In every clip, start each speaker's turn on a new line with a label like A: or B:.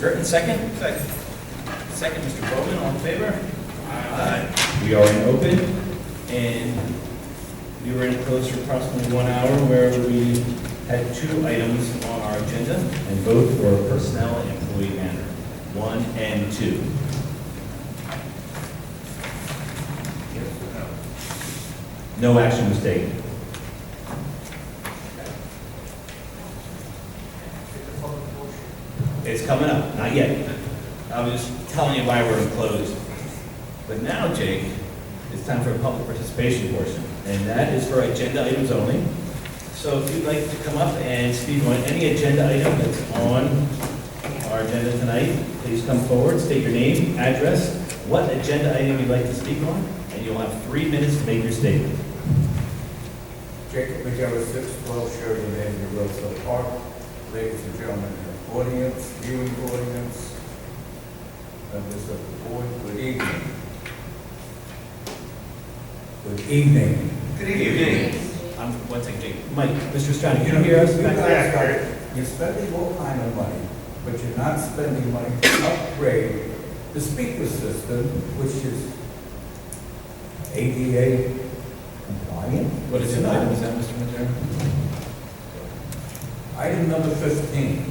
A: Mr. Burton, second? Second. Second, Mr. Bowman, all in favor? Aye. We are in open, and we were in closed for approximately 1 hour, where we had 2 items on our agenda, and both were personnel and employee matter, 1 and 2. No action was taken. It's coming up, not yet. I was telling you why we're in closed. But now, Jake, it's time for a public participation portion, and that is for agenda items only. So if you'd like to come up and speak on any agenda item that's on our agenda tonight, please come forward, state your name, address, what agenda item you'd like to speak on, and you'll have 3 minutes to make your statement.
B: Jacob McGarrett, 612 Sheridan Avenue, Roseville Park. Ladies and gentlemen in the audience, viewing audience, members of the board, good evening. Good evening.
A: Good evening. One second, Jake. Mike, Mr. Strani, can you hear us?
B: You guys you're spending all kind of money, but you're not spending money to upgrade the speaker system, which is ADA compliant.
A: What is item? Is that, Mr. Madera?
B: Item number 15.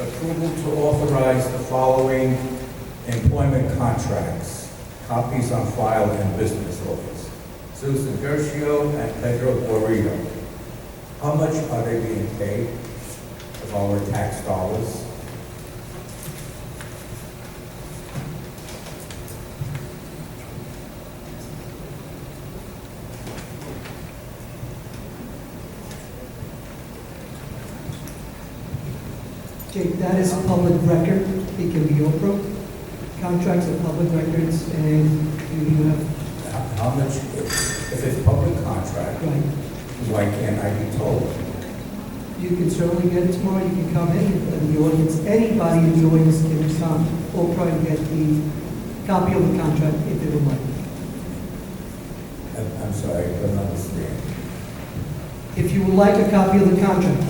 B: Approval to authorize the following employment contracts. Copies on file in business office. Susan Gershio and Pedro Borrito. How much are they being paid of our tax dollars?
C: Jake, that is public record. It can be Oprah. Contracts are public records, and you have,
B: How much, if it's public contract,
C: right.
B: why can't I be told?
C: You can certainly get it tomorrow. You can come in the audience. Anybody in the audience can come or try to get the copy of the contract if they would like.
B: I'm sorry, I don't understand.
C: If you would like a copy of the contract,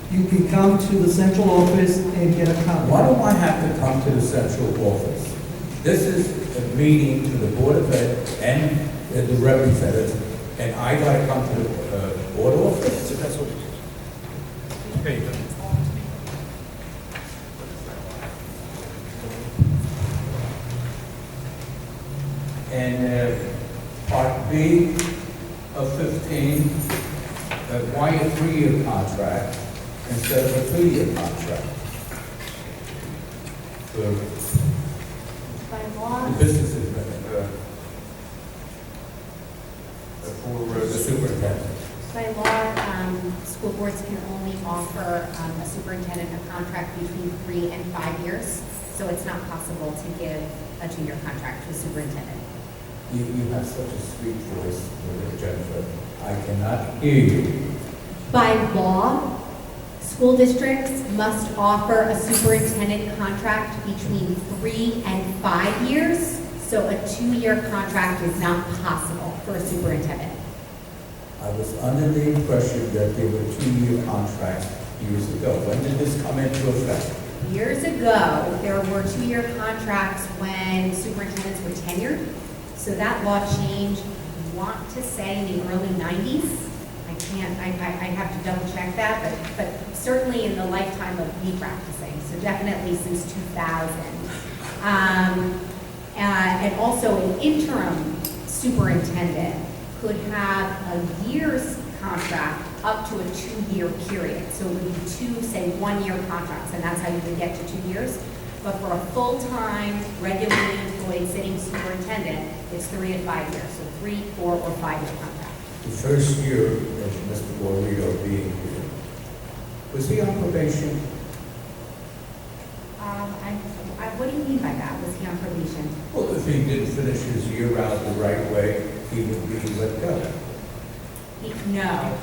C: you can come to the central office and get a copy.
B: Why do I have to come to the central office? This is a meeting to the Board of Ed and the representatives, and I gotta come to the board office?
A: So that's what. Here you go.
B: And part B of 15, why a 3-year contract instead of a 2-year contract?
D: By law,
B: The business is, for the superintendent.
D: by law, school boards can only offer a superintendent a contract between 3 and 5 years. So it's not possible to give a 2-year contract to a superintendent.
B: You have such a sweet voice, Jennifer. I cannot hear you.
D: By law, school districts must offer a superintendent contract between 3 and 5 years. So a 2-year contract is not possible for a superintendent.
B: I was under the impression that there were 2-year contracts years ago. When did this come into effect?
D: Years ago, there were 2-year contracts when superintendents were tenured. So that law changed, I want to say, in the early 90s. I have to double check that, but certainly in the lifetime of me practicing, so definitely since 2000. And also an interim superintendent could have a year's contract up to a 2-year period. So it would be 2, say, 1-year contracts, and that's how you would get to 2 years. But for a full-time, regularly employed sitting superintendent, it's 3 and 5 years, so 3, 4, or 5-year contract.
B: The first year of Mr. Borrito being here, was he on probation?
D: What do you mean by that? Was he on probation?
B: Well, if he didn't finish his year out the right way, he would be let go.
D: No.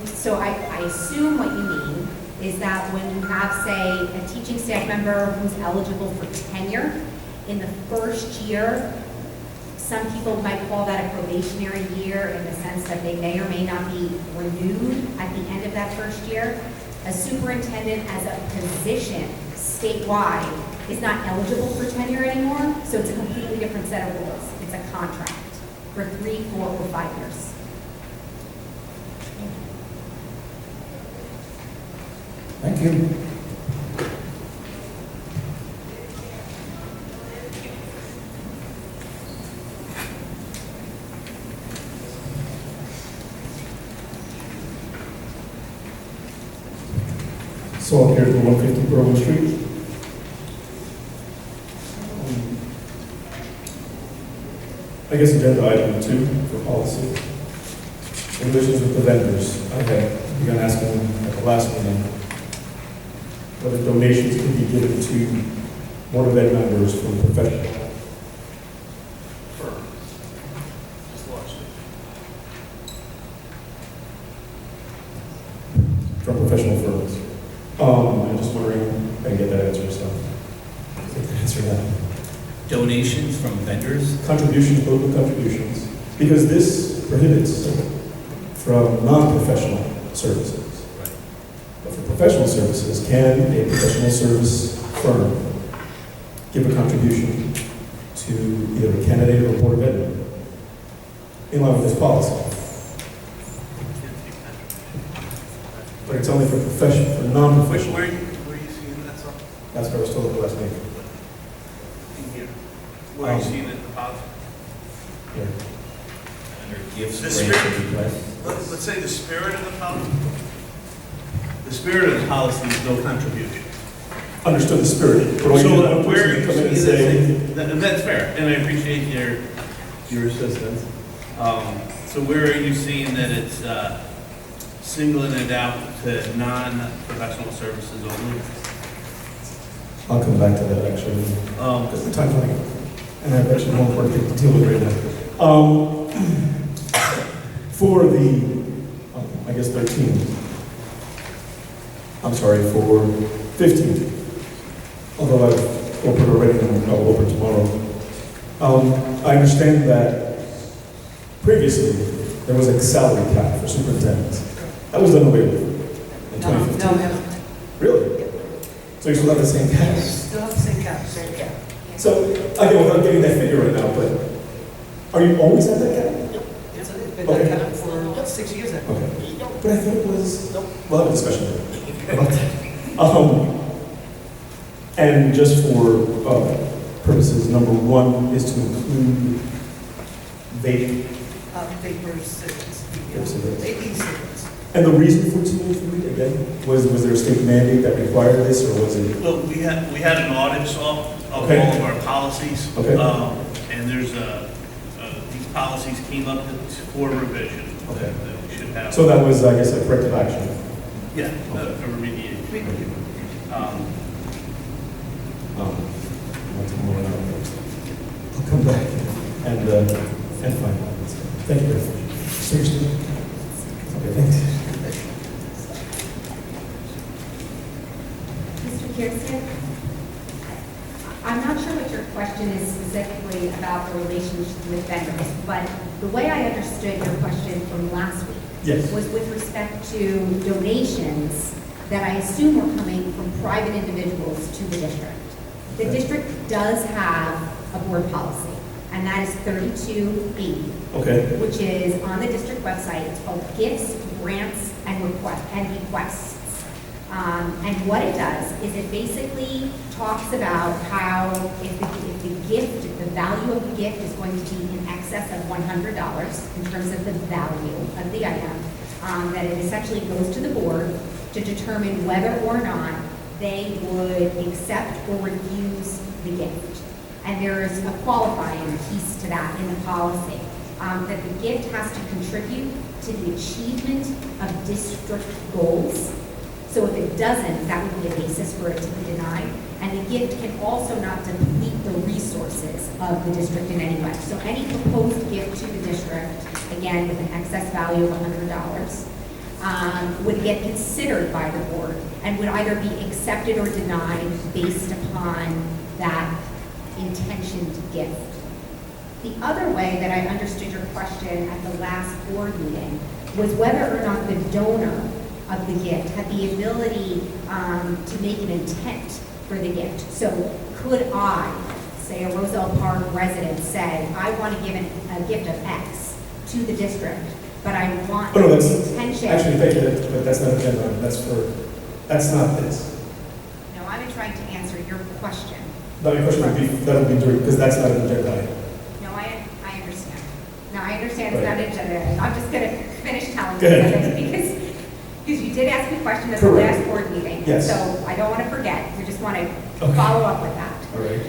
D: So I assume what you mean is that when you have, say, a teaching staff member who's eligible for tenure, in the first year, Some people might call that a probationary year in the sense that they may or may not be renewed at the end of that first year. A superintendent as a position statewide is not eligible for tenure anymore, so it's a completely different set of rules. It's a contract for 3, 4, or 5 years.
B: Thank you.
E: So I'm here for 150 Berlin Street. I guess agenda item 2 for policy. Relations with the vendors. I had begun asking at the last meeting whether donations can be given to Board of Ed members from professional firms. Just watched it. From professional firms. I'm just wondering if I can get that answer, so I think the answer now.
A: Donations from vendors?
E: Contributions, local contributions, because this prohibits from non-professional services.
A: Right.
E: But for professional services, can a professional service firm give a contribution to either a candidate or a Board of Ed member in line with this policy? But it's only for professional, for non-professional.
F: Where are you seeing that, sir?
E: That's what I was told at the last meeting.
F: In here. Where are you seeing it in the policy?
E: Here.
A: Under gifts,
F: The
A: grants,
F: spirit-
A: and requests?
F: Let's say the spirit of the policy. The spirit of the policy is no contribution.
E: Understood the spirit, but all you
F: So
E: need one
F: where
E: person
F: are
E: to
F: you
E: come in and
F: seeing
E: say,
F: that? That's fair, and I appreciate your assistance. So where are you seeing that it's singling it out to non-professional services only?
E: I'll come back to that actually. Because the time's running out. And I have actually more important thing to deal with right now. For the, I guess 13, I'm sorry, for 15, although I've opened already and I'll open tomorrow. I understand that previously there was a salary cap for superintendents. That was done away with in 2015.
C: No.
E: Really? So you still have the same cap?
C: Still have the same cap, same cap.
E: So, again, without getting that figure right now, but are you always at that cap?
C: It's been that cap for 6 years now.
E: Okay. But I thought it was, we'll have a discussion about that. And just for purposes, number 1 is to include vape.
C: Vapors, cigarettes.
E: Vapor cigarettes.
C: Vaping cigarettes.
E: And the reason for to include, again, was there a state mandate that required this, or was it?
F: Well, we had an audit of
E: Okay.
F: all of our policies.
E: Okay.
F: And there's these policies came up for revision
E: Okay.
F: that we should have.
E: So that was, I guess, a corrective action.
F: Yeah, a remediation.
E: What's more on that? I'll come back and find out. Thank you very much. Seriously? Okay, thanks.
D: Mr. Kirsten, I'm not sure what your question is specifically about the relationship with vendors, but the way I understood your question from last week
E: Yes.
D: was with respect to donations that I assume were coming from private individuals to the district. The
E: Okay.
D: district does have a board policy, and that is 32B,
E: Okay.
D: which is on the district website. It's called Gifts, Grants, and Requests. And what it does is it basically talks about how if the gift, the value of the gift is going to be in excess of $100 in terms of the value of the item, that it essentially goes to the board to determine whether or not they would accept or refuse the gift. And there is a qualifying piece to that in the policy, that the gift has to contribute to the achievement of district goals. So if it doesn't, that would be a basis for it to be denied. And the gift can also not deplete the resources of the district in any way. So any proposed gift to the district, again, with an excess value of $100, would get considered by the board and would either be accepted or denied based upon that intentioned gift. The other way that I understood your question at the last board meeting was whether or not the donor of the gift had the ability to make an intent for the gift. So could I, say a Roselle Park resident, say, I want to give a gift of X to the district, but I want
E: Oh, no,
D: the
E: that's,
D: intention.
E: actually, thank you, but that's not agenda item, that's not this.
D: No, I'm trying to answer your question.
E: But my question would be, that'll be during, because that's not an agenda item.
D: No, I understand. No, I understand it's
E: Right.
D: not agenda. I'm just going to finish telling
E: Go ahead.
D: you because you did ask me a question at the
E: Correct.
D: last board meeting.
E: Yes.
D: So I don't want to forget. We just want to
E: Okay.
D: follow up with that.
E: All right.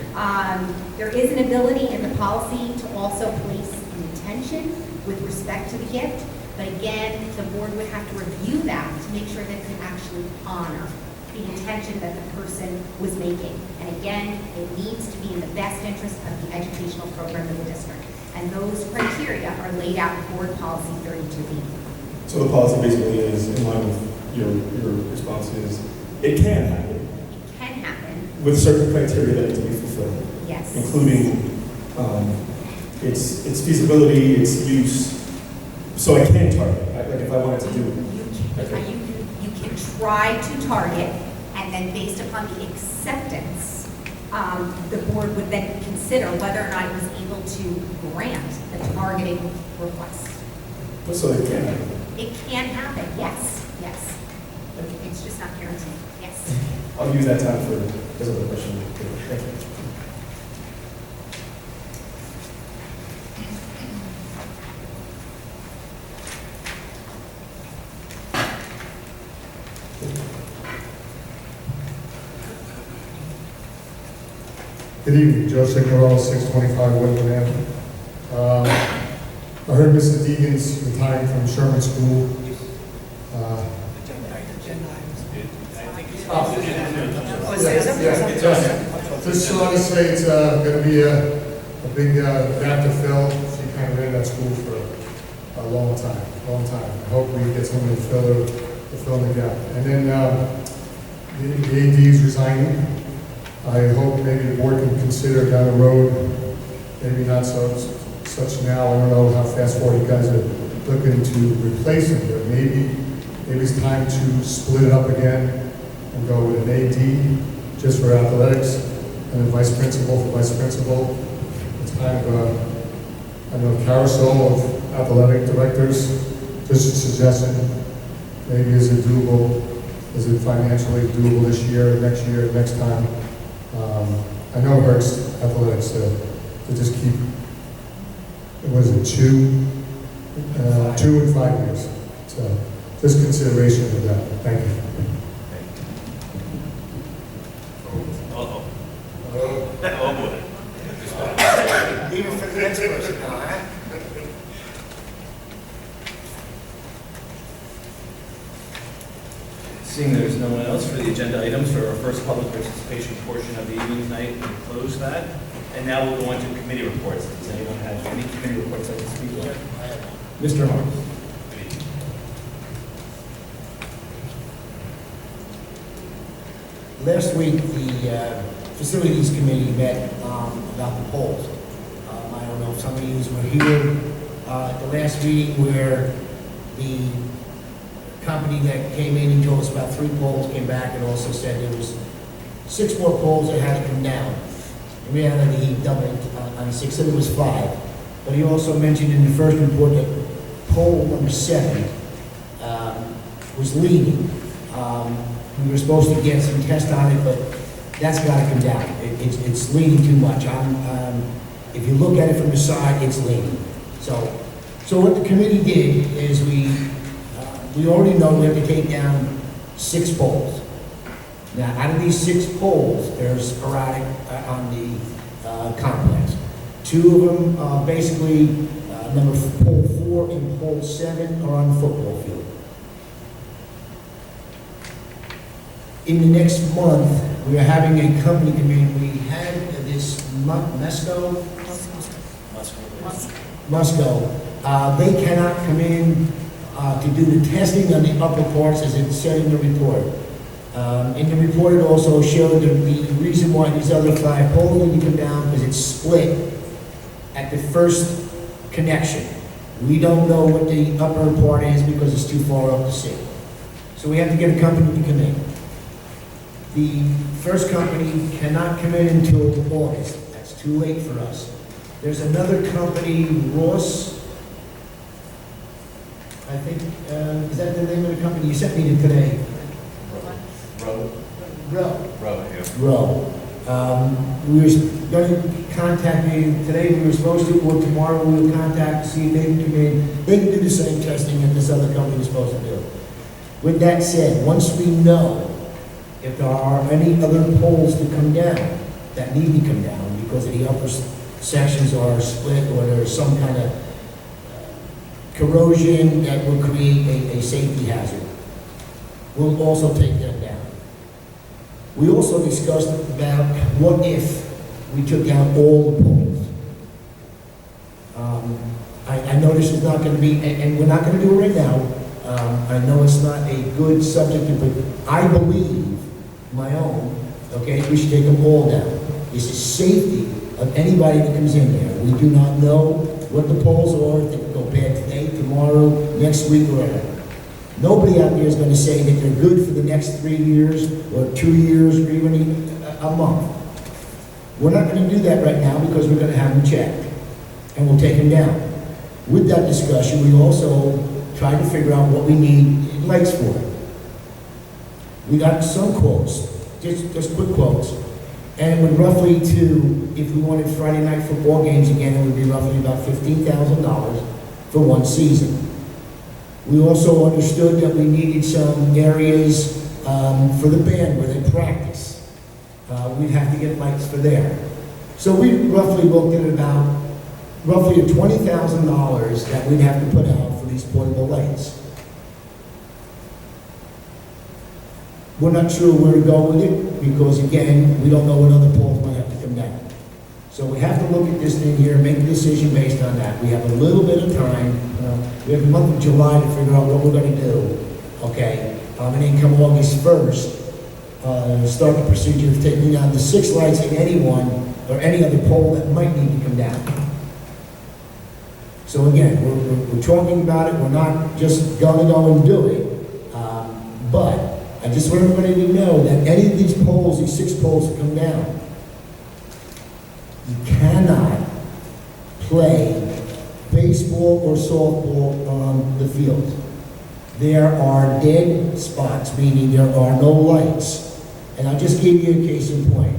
D: There is an ability in the policy to also place an intention with respect to the gift, but again, the board would have to review that to make sure that it can actually honor the intention that the person was making. And again, it needs to be in the best interest of the educational program of the district. And those criteria are laid out in board policy 32B.
E: So the policy basically is in line with your response is, it can happen
D: It can happen,
E: with certain criteria that need to be fulfilled,
D: yes.
E: including its feasibility, its use. So I can target, like if I wanted to do it.
D: You can try to target, and then based upon the acceptance, the board would then consider whether or not it was able to grant the targeting request.
E: So it can happen.
D: It can happen, yes, yes. It's just not guaranteed, yes.
E: I'll use that time for this other question. Thank you.
G: Good evening, Joe Signorello, 625 Woodland Avenue. I heard Mrs. Deegan's retiring from Sherman School. Just want to say it's going to be a big gap to fill. She kind of ran that school for a long time. I hope we get someone to fill in the gap. And then the AD is resigning. I hope maybe the board can consider down the road, maybe not such now, I don't know how fast forward you guys are looking to replace him, but maybe it's time to split it up again and go with an AD just for athletics and a vice principal for vice principal. It's kind of a carousel of athletic directors. Just a suggestion, maybe is it doable? Is it financially doable this year, next time? I know it hurts athletics to just keep, what is it, 2 and 5 years. So just consideration of that. Thank you.
A: Uh-oh. Oh, boy.
H: Even for the next person now, huh?
A: Seeing there's no one else for the agenda items for our first public participation portion of the evening tonight, we'll close that. And now we'll go on to committee reports. Does anyone have any committee reports that can speak of? Mr. Harms.
H: Last week, the Facilities Committee met about the polls. I don't know if some of you were here at the last meeting where the company that came in and told us about 3 polls came back and also said there was 6 more polls that had to come down. In reality, he doubled on 6, so there was 5. But he also mentioned in the first report that poll number 7 was leaning. We were supposed to get some test on it, but that's got to come down. It's leaning too much. If you look at it from the side, it's leaning. So what the committee did is we already know we have to take down 6 poles. Now, out of these 6 poles, there's sporadic on the complex. 2 of them, basically, pole 4 and pole 7 are on the football field. In the next month, we are having a company come in. We had this Musco. They cannot come in to do the testing on the upper parts as it's said in the report. In the report, it also showed that the reason why these other 5 poles need to come down is it's split at the first connection. We don't know what the upper part is because it's too far up to see. So we have to get a company to come in. The first company cannot come in until August. That's too late for us. There's another company, Ross, I think, is that the name of the company? You sent me to today. Row. We were going to contact me today, we were supposed to, or tomorrow we will contact to see if they can come in. They can do the same testing that this other company is supposed to do. With that said, once we know if there are any other poles to come down, that need to come down because of the upper sections are split or there's some kind of corrosion that will create a safety hazard, we'll also take them down. We also discussed about what if we took down all the poles. I know this is not going to be, and we're not going to do it right now. I know it's not a good subject, but I believe my own, okay, we should take them all down. This is safety of anybody that comes in there. We do not know what the poles are, if they can go bad today, tomorrow, next week, or whatever. Nobody out there is going to say that they're good for the next 3 years, or 2 years, or even a month. We're not going to do that right now because we're going to have them checked, and we'll take them down. With that discussion, we also tried to figure out what we need lights for. We got some quotes, just quick quotes, and it would roughly to, if we wanted Friday night football games again, it would be roughly about $15,000 for one season. We also understood that we needed some areas for the band where they practice. We'd have to get lights for there. So we roughly looked at about roughly $20,000 that we'd have to put out for these portable lights. We're not sure where to go with it because, again, we don't know what other poles might have to come down. So we have to look at this thing here, make a decision based on that. We have a little bit of time. We have the month of July to figure out what we're going to do, okay? And then come August 1st, start the procedure of taking down the 6 lights in any one or any other pole that might need to come down. So again, we're talking about it. We're not just going to go and do it. But I just want everybody to know that any of these poles, these 6 poles that come down, you cannot play baseball or softball on the field. There are dead spots, meaning there are no lights. And I'll just give you a case in point.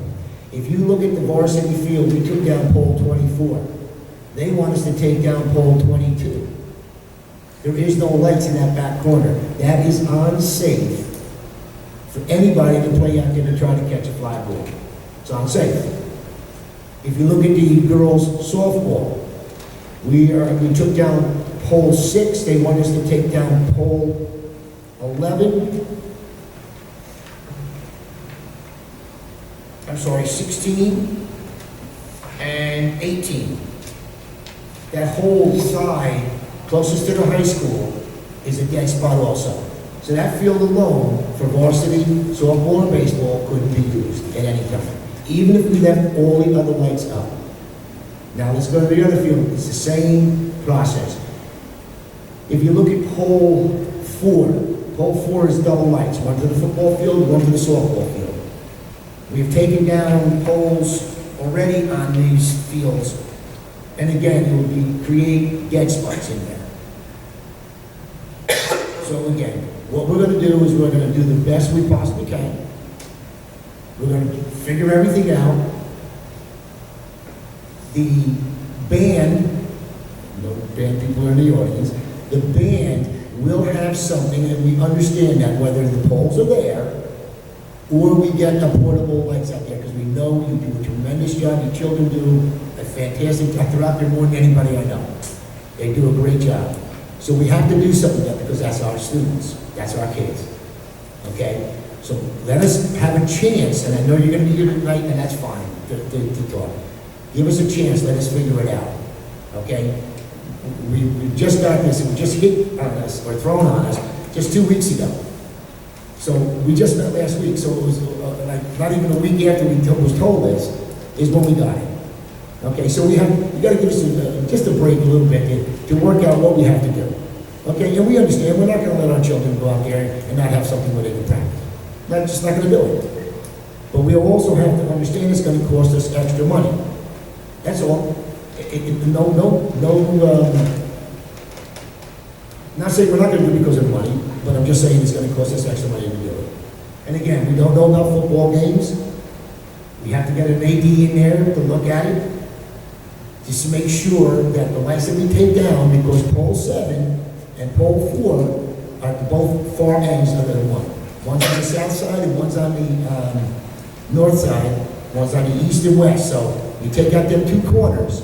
H: If you look at the varsity field, we took down pole 24. They want us to take down pole 22. There is no lights in that back corner. That is unsafe for anybody to play out there to try to catch a fly ball. It's unsafe. If you look at the girls' softball, we took down pole 6. They want us to take down pole 11. 16 and 18. That whole side closest to the high school is a dead spot also. So that field alone for varsity softball and baseball couldn't be used at any time, even if we left all the other lights up. Now let's go to the other field. It's the same process. If you look at pole 4 is double lights, one to the football field, one to the softball field. We've taken down poles already on these fields, and again, it will create dead spots in there. So again, what we're going to do is we're going to do the best we possibly can. We're going to figure everything out. The band, no band people are in the audience, the band will have something, and we understand that whether the poles are there or we get the portable lights out there, because we know you do a tremendous job. Your children do a fantastic job. They're out there more than anybody I know. They do a great job. So we have to do something with that because that's our students. That's our kids. Okay? So let us have a chance, and I know you're going to be here tonight, and that's fine to talk. Give us a chance. Let us figure it out. Okay? We just got this. It was just hit on us, or thrown on us, just 2 weeks ago. So we just met last week, so it was like not even a week after we was told this, is when we got it. Okay, so you gotta give us just a break a little bit to work out what we have to do. Okay, and we understand, we're not gonna let our children go out there and not have something where they can practice. That's just not gonna do it. But we'll also have to understand it's gonna cost us extra money. That's all. Not saying we're not gonna do it because of money, but I'm just saying it's gonna cost us extra money to do it. And again, we don't know about football games. We have to get an AD in there to look at it, just to make sure that the lights that we take down, because pole 7 and pole 4 are both far ends of the one. One's on the south side and one's on the north side, one's on the east and west. So we take out them 2 corners.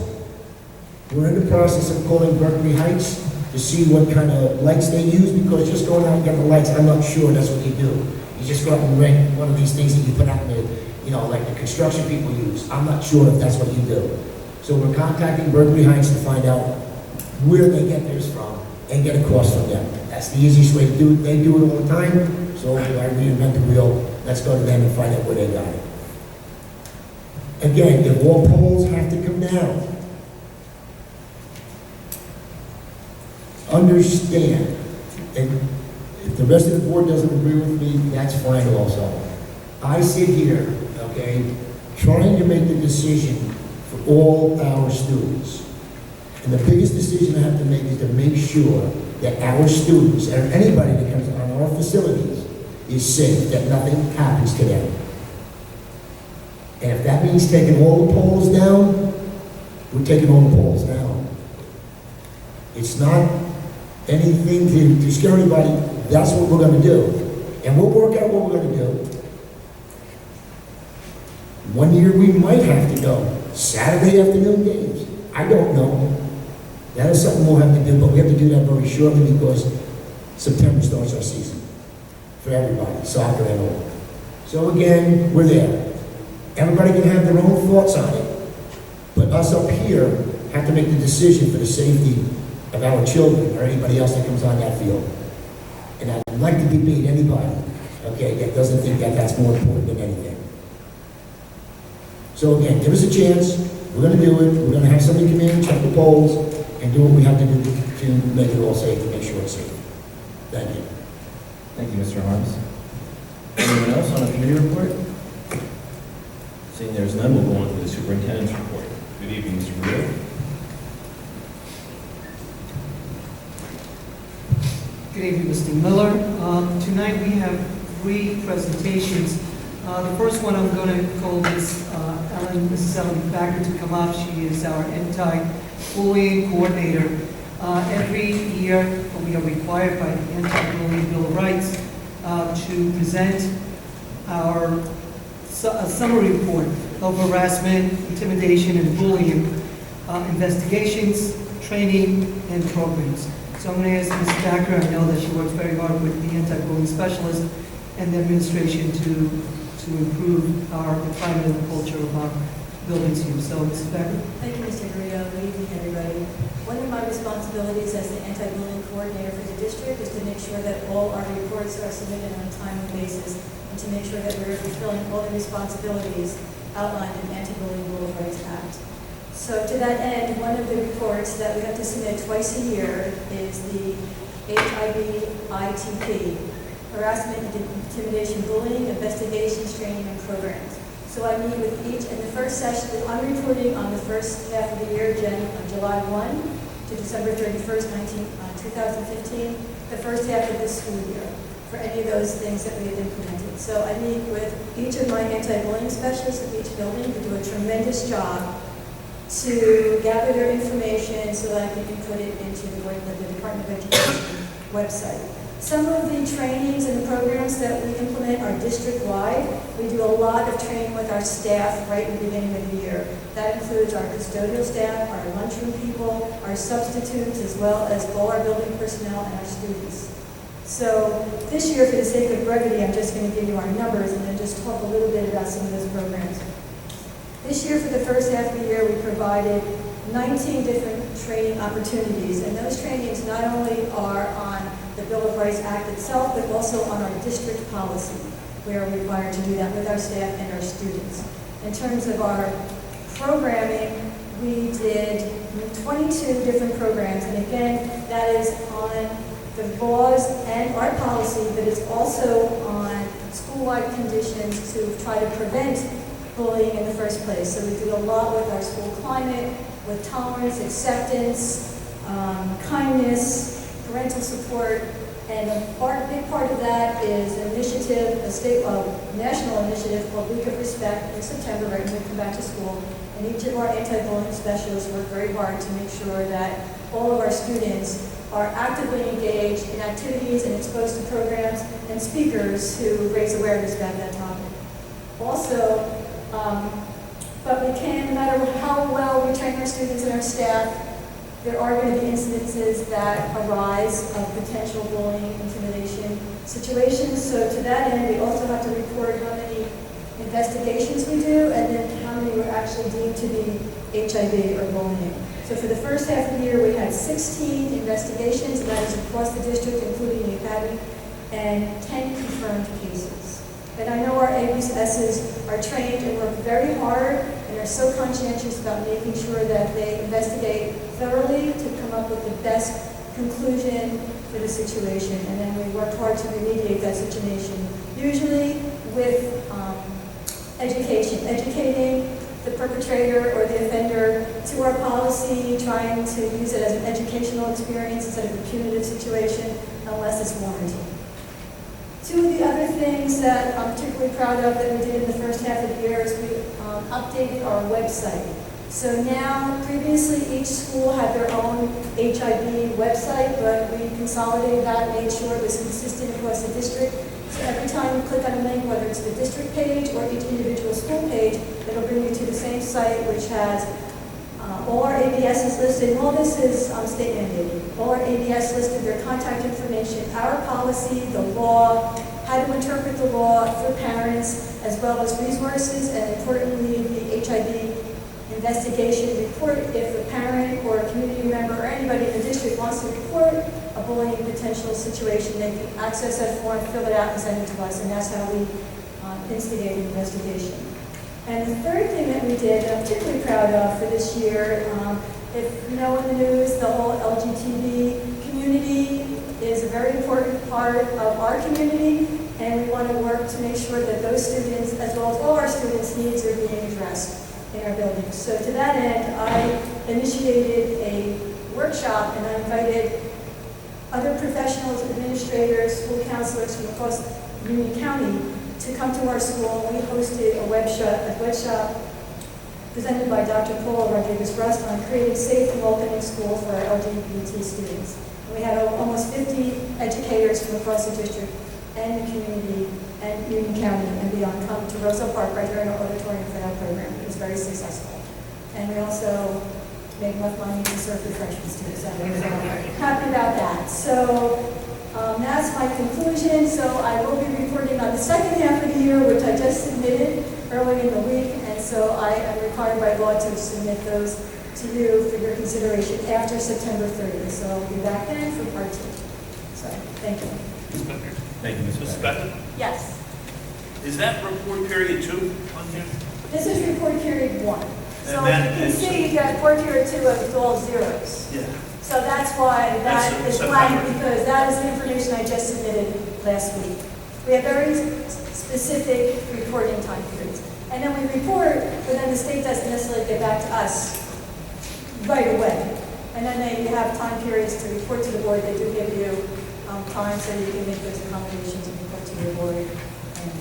H: We're in the process of calling Berkeley Heights to see what kind of lights they use, because just going out and getting the lights, I'm not sure that's what you do. You just go out and rent one of these things that you put out in the, like the construction people use. I'm not sure if that's what you do. So we're contacting Berkeley Heights to find out where they get theirs from and get a cost from them. That's the easiest way to do it. They do it all the time, so I reinvent the wheel. Let's go to them and find out where they got it. Again, if all poles have to come down, understand, and if the rest of the board doesn't agree with me, that's fine also. I sit here, okay, trying to make the decision for all our students. And the biggest decision I have to make is to make sure that our students, and anybody that comes on our facilities, is safe, that nothing happens to them. And if that means taking all the poles down, we're taking all the poles down. It's not anything to scare anybody. That's what we're going to do. And we'll work out what we're going to do. One year we might have to go Saturday afternoon games. I don't know. That is something we'll have to do, but we have to do that very shortly because September starts our season for everybody, soccer and all. So again, we're there. Everybody can have their own thoughts on it, but us up here have to make the decision for the safety of our children or anybody else that comes on that field. And I'd like to debate anybody, okay, that doesn't think that that's more important than anything. So again, give us a chance. We're going to do it. We're going to have somebody come in, check the polls, and do what we have to do to make it all safe, to make sure it's safe. Thank you.
A: Thank you, Mr. Harms. Anyone else on a committee report? Seeing there's none, we'll go on to the superintendent's report. Good evening, Mr. Rio.
C: Good evening, Mr. Miller. Tonight we have 3 presentations. The first one I'm going to call Mrs. Ellen Backer to come up. She is our anti-bullying coordinator. Every year we are required by the Anti-Bullying Bill of Rights to present a summary report of harassment, intimidation, and bullying investigations, training, and programs. So I'm going to ask Ms. Backer, I know that she works very hard with the anti-bullying specialist and the administration to improve the climate and the culture of our buildings here. So, Ms. Backer.
I: Thank you, Mr. Grillo. Good evening, everybody. One of my responsibilities as the anti-bullying coordinator for the district is to make sure that all our reports are submitted on a timely basis and to make sure that we're fulfilling all the responsibilities outlined in the Anti-Bullying Bill of Rights Act. So to that end, one of the reports that we have to submit twice a year is the HIB-ITP, Harassment, Intimidation, Bullying, Investigations, Training, and Programs. So I meet with each, and the first session, I'm reporting on the first half of the year, July 1 to December 31st, 2015, the first half of this school year, for any of those things that we have implemented. So I meet with each of my anti-bullying specialists of each building who do a tremendous job to gather their information so that I can input it into the Department of Education website. Some of the trainings and the programs that we implement are district-wide. We do a lot of training with our staff right in the beginning of the year. That includes our custodial staff, our lunchroom people, our substitutes, as well as all our building personnel and our students. So this year, for the sake of brevity, I'm just going to give you our numbers and then just talk a little bit about some of those programs. This year, for the first half of the year, we provided 19 different training opportunities, and those trainings not only are on the Bill of Rights Act itself, but also on our district policy. We are required to do that with our staff and our students. In terms of our programming, 22 different programs, and again, that is on the laws and our policy, but it's also on school-wide conditions to try to prevent bullying in the first place. So we do a lot with our school climate, with tolerance, acceptance, kindness, parental support, and a big part of that is an initiative, national initiative called Week of Respect in September, right when we come back to school. And each of our anti-bullying specialists work very hard to make sure that all of our students are actively engaged in activities and exposed to programs and speakers who raise awareness about that topic. Also, but we can, no matter how well we train our students and our staff, there are going to be incidences that arise of potential bullying, intimidation situations. So to that end, we also have to report how many investigations we do and then how many were actually deemed to be HIV or bullying. So for the first half of the year, we had 16 investigations, and that is across the district, including the academy, and 10 confirmed cases. And I know our ABSs are trained and work very hard and are so conscientious about making sure that they investigate thoroughly to come up with the best conclusion for the situation. And then we work hard to remediate that situation, usually with educating the perpetrator or the offender to our policy, trying to use it as an educational experience instead of a punitive situation, unless it's warranted. Two of the other things that I'm particularly proud of that we did in the first half of the year is we updated our website. So now, previously each school had their own HIV website, but we consolidated that, made sure it was consistent across the district. So every time you click on a link, whether it's the district page or each individual school page, it'll bring you to the same site, which has all our ABSs listed. All this is state mandated. All our ABS listed, their contact information, our policy, the law, how to interpret the law for parents, as well as resources, and importantly, the HIV investigation report. If a parent or a community member or anybody in the district wants to report a bullying potential situation, they can access that form, fill it out, and send it to us, and that's how we instigate an investigation. And the third thing that we did that I'm particularly proud of for this year, if you know in the news, the whole LGBT community is a very important part of our community, and we want to work to make sure that those students, as well as all our students' needs, are being addressed in our buildings. So to that end, I initiated a workshop, and I invited other professionals, administrators, school counselors from across Union County to come to our school. We hosted a web shop presented by Dr. Paul Rodriguez-Rust on creating safe and welcoming schools for our LGBT students. And we had almost 50 educators from across the district and the community and Union County and beyond come to Roselle Park right here in our auditorium for that program. It was very successful. And we also made enough money to serve refreshments too, so we're happy about that. So that's my conclusion. So I will be reporting on the second half of the year, which I just submitted early in the week, and so I am required by law to submit those to you for your consideration after September 30th. So I'll be back then for part 2. So thank you.
F: Ms. Becker?
A: Thank you,
F: Mrs. Becker?
I: Yes.
F: Is that report period 2 on here?
I: This is report period 1. So
F: And
I: you can see you got report period 2 of all zeros.
F: Yeah.
I: So that's why that
F: That's
I: is
F: September.
I: blank, because that is the information I just submitted last week. We have very specific reporting time periods. And then we report, but then the state doesn't necessarily get back to us right away. And then they have time periods to report to the board. They do give you time so you can make those accommodations and report to your board. And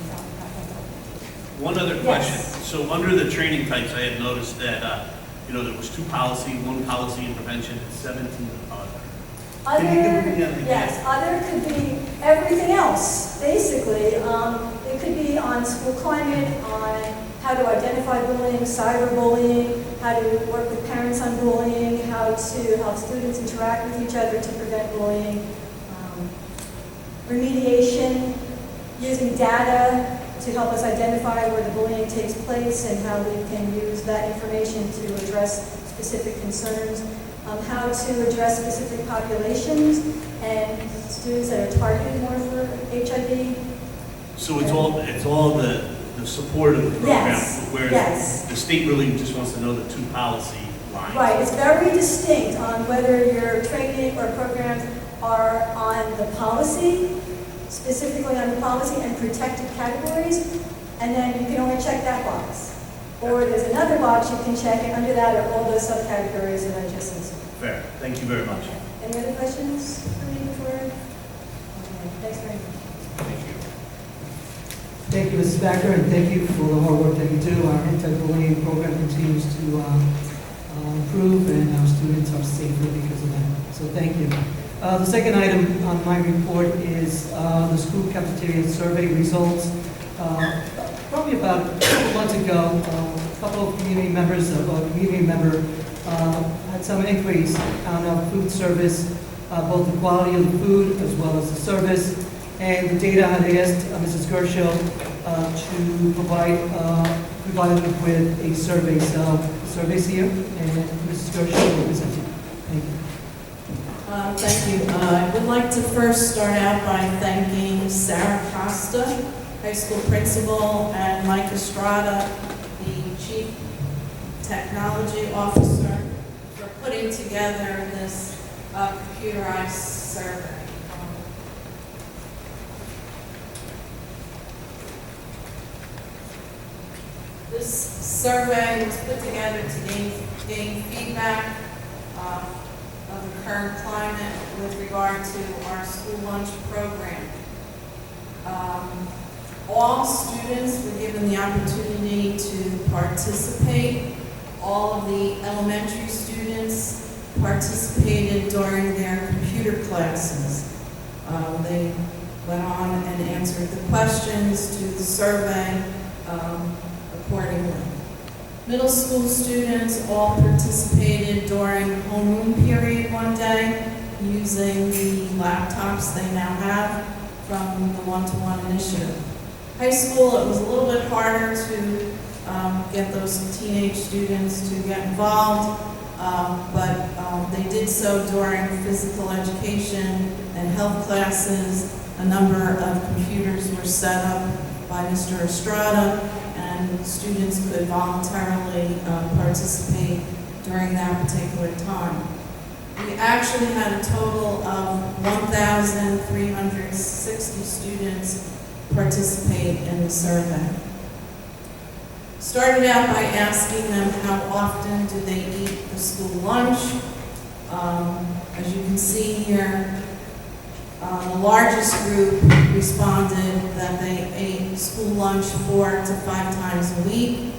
F: One other question.
I: Yes.
F: So under the training types, I had noticed that, there was 2 policy, 1 policy intervention, and 17 other.
I: Other,
F: Can you give me the other?
I: yes, other could be everything else, basically. It could be on school climate, on how to identify bullying, cyberbullying, how to work with parents on bullying, how to help students interact with each other to prevent bullying, remediation, using data to help us identify where the bullying takes place and how we can use that information to address specific concerns, how to address specific populations and students that are targeted more for HIV.
F: So it's all the support of the program,
I: Yes,
F: whereas
I: yes.
F: the state really just wants to know the 2 policy.
A: defined.
I: Right, it's very distinct on whether your training or programs are on the policy, specifically on the policy and protected categories, and then you can only check that box. Or there's another box you can check, and under that are all those subcategories that I just listed.
A: Fair. Thank you very much.
I: Any other questions for me before? Okay, thanks very much.
A: Thank you.
C: Thank you, Mrs. Backer, and thank you for the hard work that you do. Our anti-bullying program continues to improve, and our students are safer because of that. So thank you. The second item on my report is the school cafeteria survey results. Probably about a couple months ago, a couple of community members, had some inquiries on our food service, both the quality of the food as well as the service. And the data had asked Mrs. Gershow to provide them with a survey. So the survey's here, and Mrs. Gershow will present it. Thank you.
J: Thank you. I would like to first start out by thanking Sarah Costa, high school principal, and Mike Estrada, the chief technology officer, for putting together this computerized survey. This survey was put together to gain feedback of the current climate with regard to our school lunch program. All students were given the opportunity to participate. All of the elementary students participated during their computer classes. They went on and answered the questions to the survey accordingly. Middle school students all participated during homeroom period one day using the laptops they now have from the one-to-one initiative. High school, it was a little bit harder to get those teenage students to get involved, but they did so during physical education and health classes. A number of computers were set up by Mr. Estrada, and students could voluntarily participate during that particular time. We actually had a total of 1,360 students participate in the survey. Started out by asking them how often do they eat the school lunch. As you can see here, the largest group responded that they ate school lunch 4 to 5 times a week.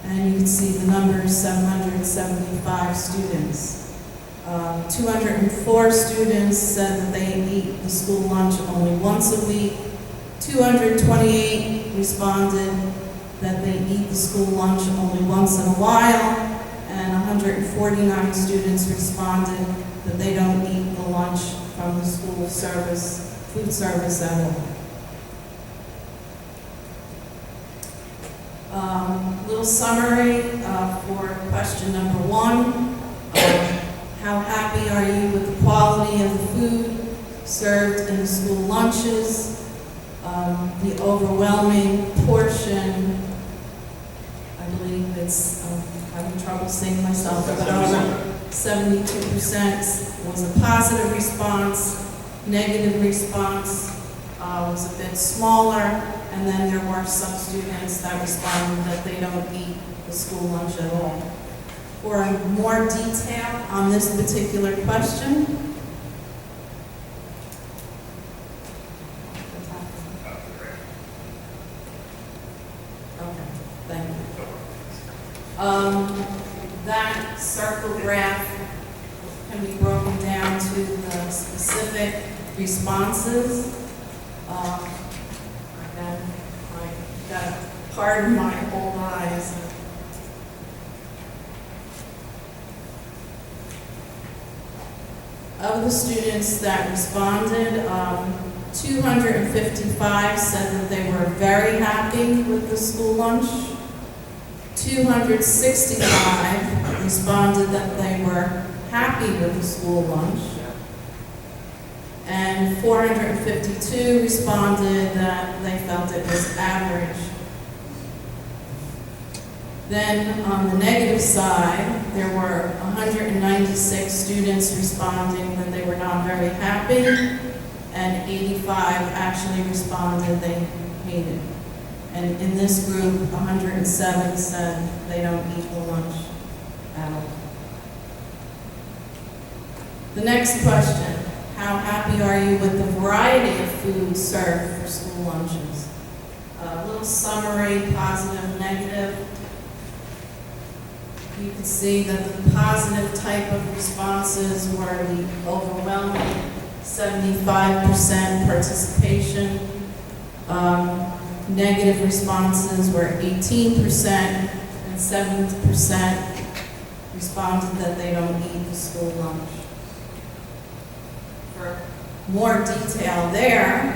J: And you can see the numbers, 775 students. 204 students said that they eat the school lunch only once a week. 228 responded that they eat the school lunch only once in a while. And 149 students responded that they don't eat the lunch from the school service, food service at all. Little summary for question number 1. How happy are you with the quality of the food served in the school lunches? The overwhelming portion, I believe it's, I'm having trouble saying myself, but over 72% was a positive response. Negative response was a bit smaller, and then there were some students that responded that they don't eat the school lunch at all. For more detail on this particular question, okay, thank you. That circle graph can be broken down to the specific responses. Again, I got pardon my old eyes. Of the students that responded, 255 said that they were very happy with the school lunch. 265 responded that they were happy with the school lunch. And 452 responded that they felt it was average. Then on the negative side, there were 496 students responding that they were not very happy, and 85 actually responded they hated. And in this group, 107 said they don't eat the lunch at all. The next question, how happy are you with the variety of food served for school lunches? A little summary, positive, negative. You can see that the positive type of responses were the overwhelming 75% participation. Negative responses were 18%, and 7% responded that they don't eat the school lunch. For more detail there,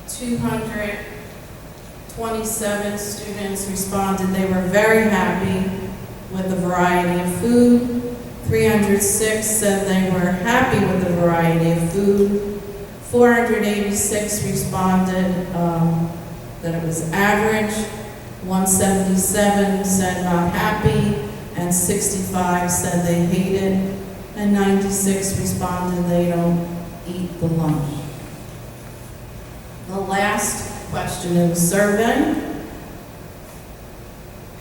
J: 227 students responded they were very happy with the variety of food. 306 said they were happy with the variety of food. 486 responded that it was average. 177 said not happy, and 65 said they hate it, and 96 responded they don't eat the lunch. The last question in the survey,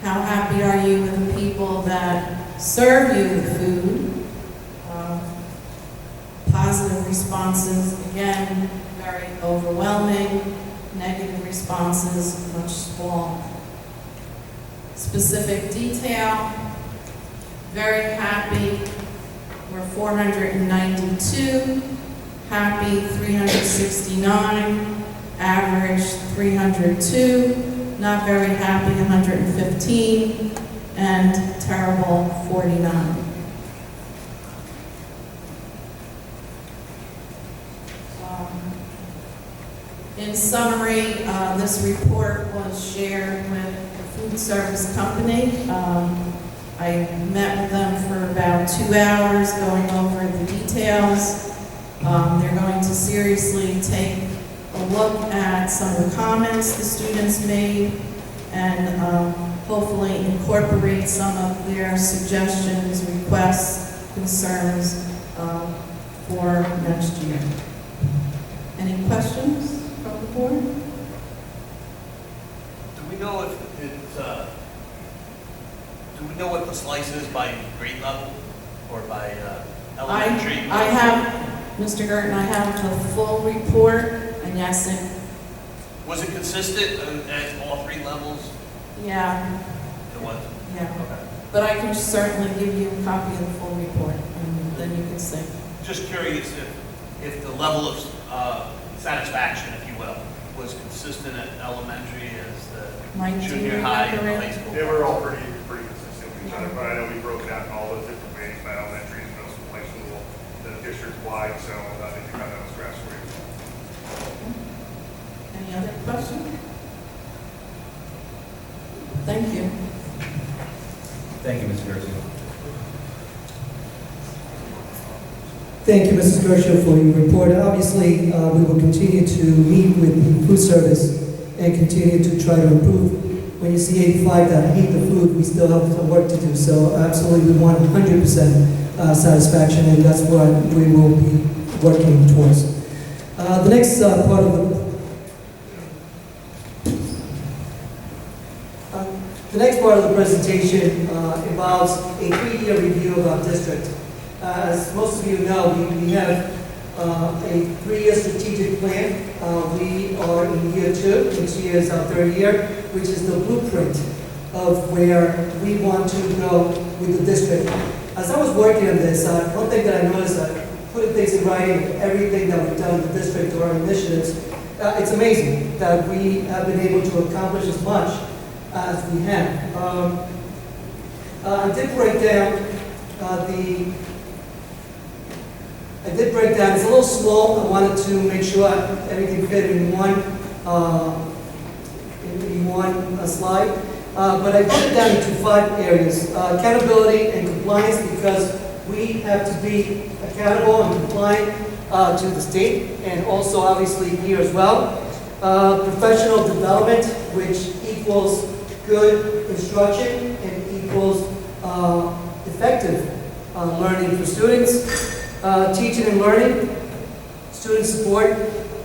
J: how happy are you with the people that serve you the food? Positive responses, again, very overwhelming. Negative responses, much smaller. Specific detail, very happy, we're 492, happy 369, average 302, not very happy 115, and terrible 49. In summary, this report was shared with the food service company. I met with them for about 2 hours going over the details. They're going to seriously take a look at some of the comments the students made and hopefully incorporate some of their suggestions, requests, concerns for next year. Any questions from the board?
K: Do we know if it's, do we know what the slice is by grade level or by elementary?
J: I have, Mr. Gerton, I have the full report, and yes, it,
K: Was it consistent at all 3 levels?
J: yeah,
K: It was?
J: yeah.
K: Okay.
J: But I can certainly give you a copy of the full report, and then you can see.
K: Just curious if the level of satisfaction, if you will, was consistent at elementary as
J: Mike,
K: the
J: do you
K: junior high and
J: remember
K: high
J: it?
K: school?
L: They were all pretty consistent with each other, but I know we broke it out in all those different ways by elementary, middle school, high school, the district wide, so I think you got that was grassroots.
J: Any other questions? Thank you.
A: Thank you, Ms. Gerson.
C: Thank you, Mrs. Gershow, for your report. Obviously, we will continue to meet with the food service and continue to try to improve. When you see 85 that hate the food, we still have some work to do. So absolutely, we want 100% satisfaction, and that's what we will be working towards. The next part of the next part of the presentation involves a 3-year review of our district. As most of you know, we have a 3-year strategic plan. We are in year 2, which year is our 3rd year, which is the blueprint of where we want to go with the district. As I was working on this, one thing that I noticed, putting things in writing, everything that we've done in the district or our initiatives, it's amazing that we have been able to accomplish as much as we have. I did break down, it's a little small. I wanted to make sure everything fit in one slide. But I broke it down into 5 areas. Accountability and compliance, because we have to be accountable and compliant to the state, and also obviously here as well. Professional development, which equals good instruction and equals effective learning for students, teaching and learning, student support,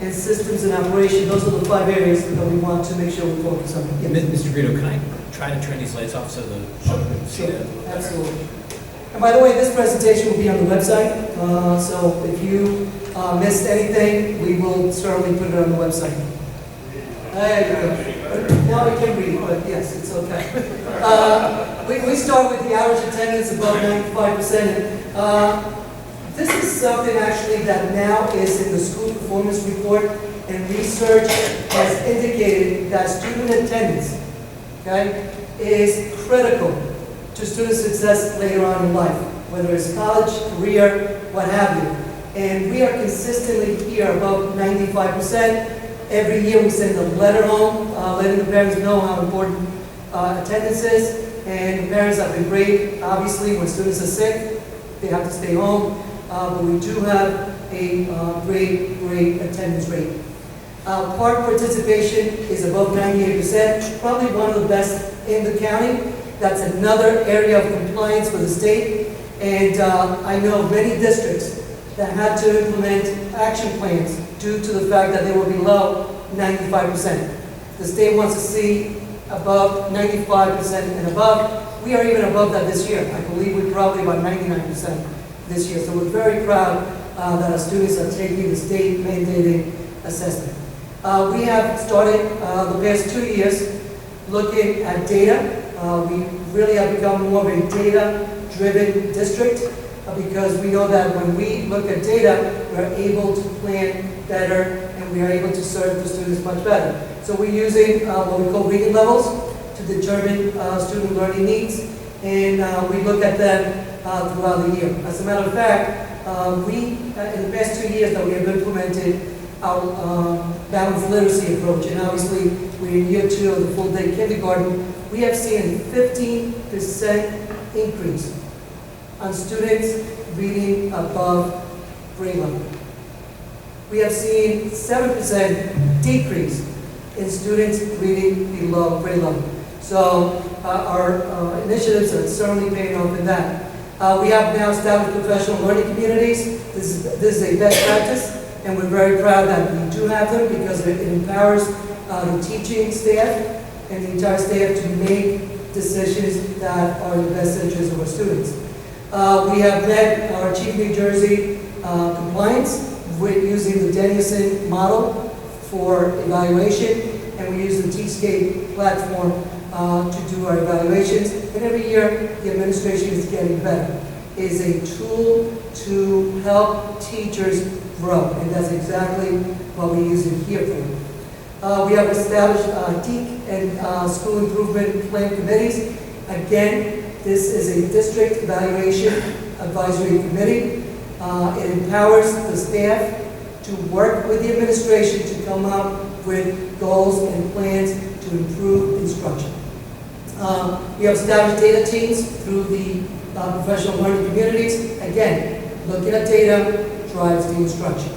C: and systems and operation. Those are the 5 areas that we want to make sure we focus on. Yes.
A: Mr. Grito, can I try to turn these lights off so the public can see that?
C: Absolutely. And by the way, this presentation will be on the website, so if you missed anything, we will certainly put it on the website. There you go. Now we can read, but yes, it's okay. We start with the average attendance above 95%. This is something actually that now is in the school performance report, and research has indicated that student attendance, okay, is critical to student success later on in life, whether it's college, career, what have you. And we are consistently here above 95%. Every year we send a letter home, letting the parents know how important attendance is. And the parents have been great. Obviously, when students are sick, they have to stay home. But we do have a great attendance rate. Park participation is above 98%, probably one of the best in the county. That's another area of compliance for the state. And I know of many districts that had to implement action plans due to the fact that they were below 95%. The state wants to see above 95% and above. We are even above that this year. I believe we're probably about 99% this year. So we're very proud that our students are taking the state mandated assessment. We have started the past 2 years looking at data. We really have become more of a data-driven district because we know that when we look at data, we're able to plan better and we are able to serve the students much better. So we're using what we call reading levels to determine student learning needs, and we look at them throughout the year. As a matter of fact, in the past 2 years that we have implemented our balanced literacy approach, and obviously we're in year 2 of the full day kindergarten, we have seen a 15% increase on students reading above grade level. We have seen 7% decrease in students reading below grade level. So our initiatives are certainly paying off in that. We have now established professional learning communities. This is a best practice, and we're very proud that we do have them because it empowers the teaching staff and the entire staff to make decisions that are in the best interest of our students. We have met our Chief New Jersey compliance with using the Dennison model for evaluation, and we use the T-Scape platform to do our evaluations. And every year, the administration is getting better. It is a tool to help teachers grow, and that's exactly what we use it here for. We have established DEEC and school improvement plan committees. Again, this is a district evaluation advisory committee. It empowers the staff to work with the administration to come up with goals and plans to improve instruction. We have established data teams through the professional learning communities. Again, looking at data drives the instruction.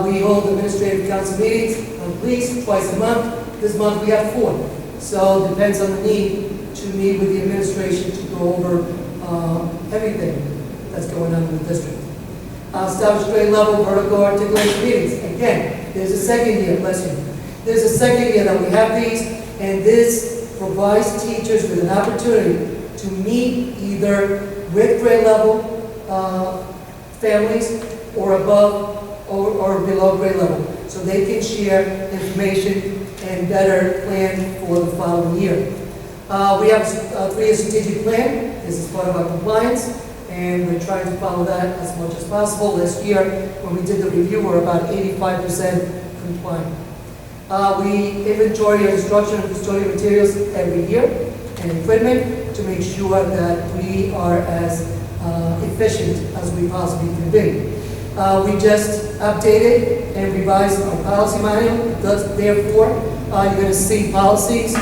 C: We hold administrative council meetings at least twice a month. This month we have 4. So it depends on the need to meet with the administration to go over everything that's going on in the district. Established grade level vertical articulation meetings. Again, there's a second year, bless you. There's a second year that we have these, and this provides teachers with an opportunity to meet either with grade level families or above or below grade level, so they can share information and better plan for the following year. We have a 3-year strategic plan. This is part of our compliance, and we're trying to follow that as much as possible. Last year, when we did the review, we're about 85% compliant. We inventory our instruction and custodial materials every year and equipment to make sure that we are as efficient as we possibly can be. We just updated and revised our policy manual. Therefore, you're going to see policies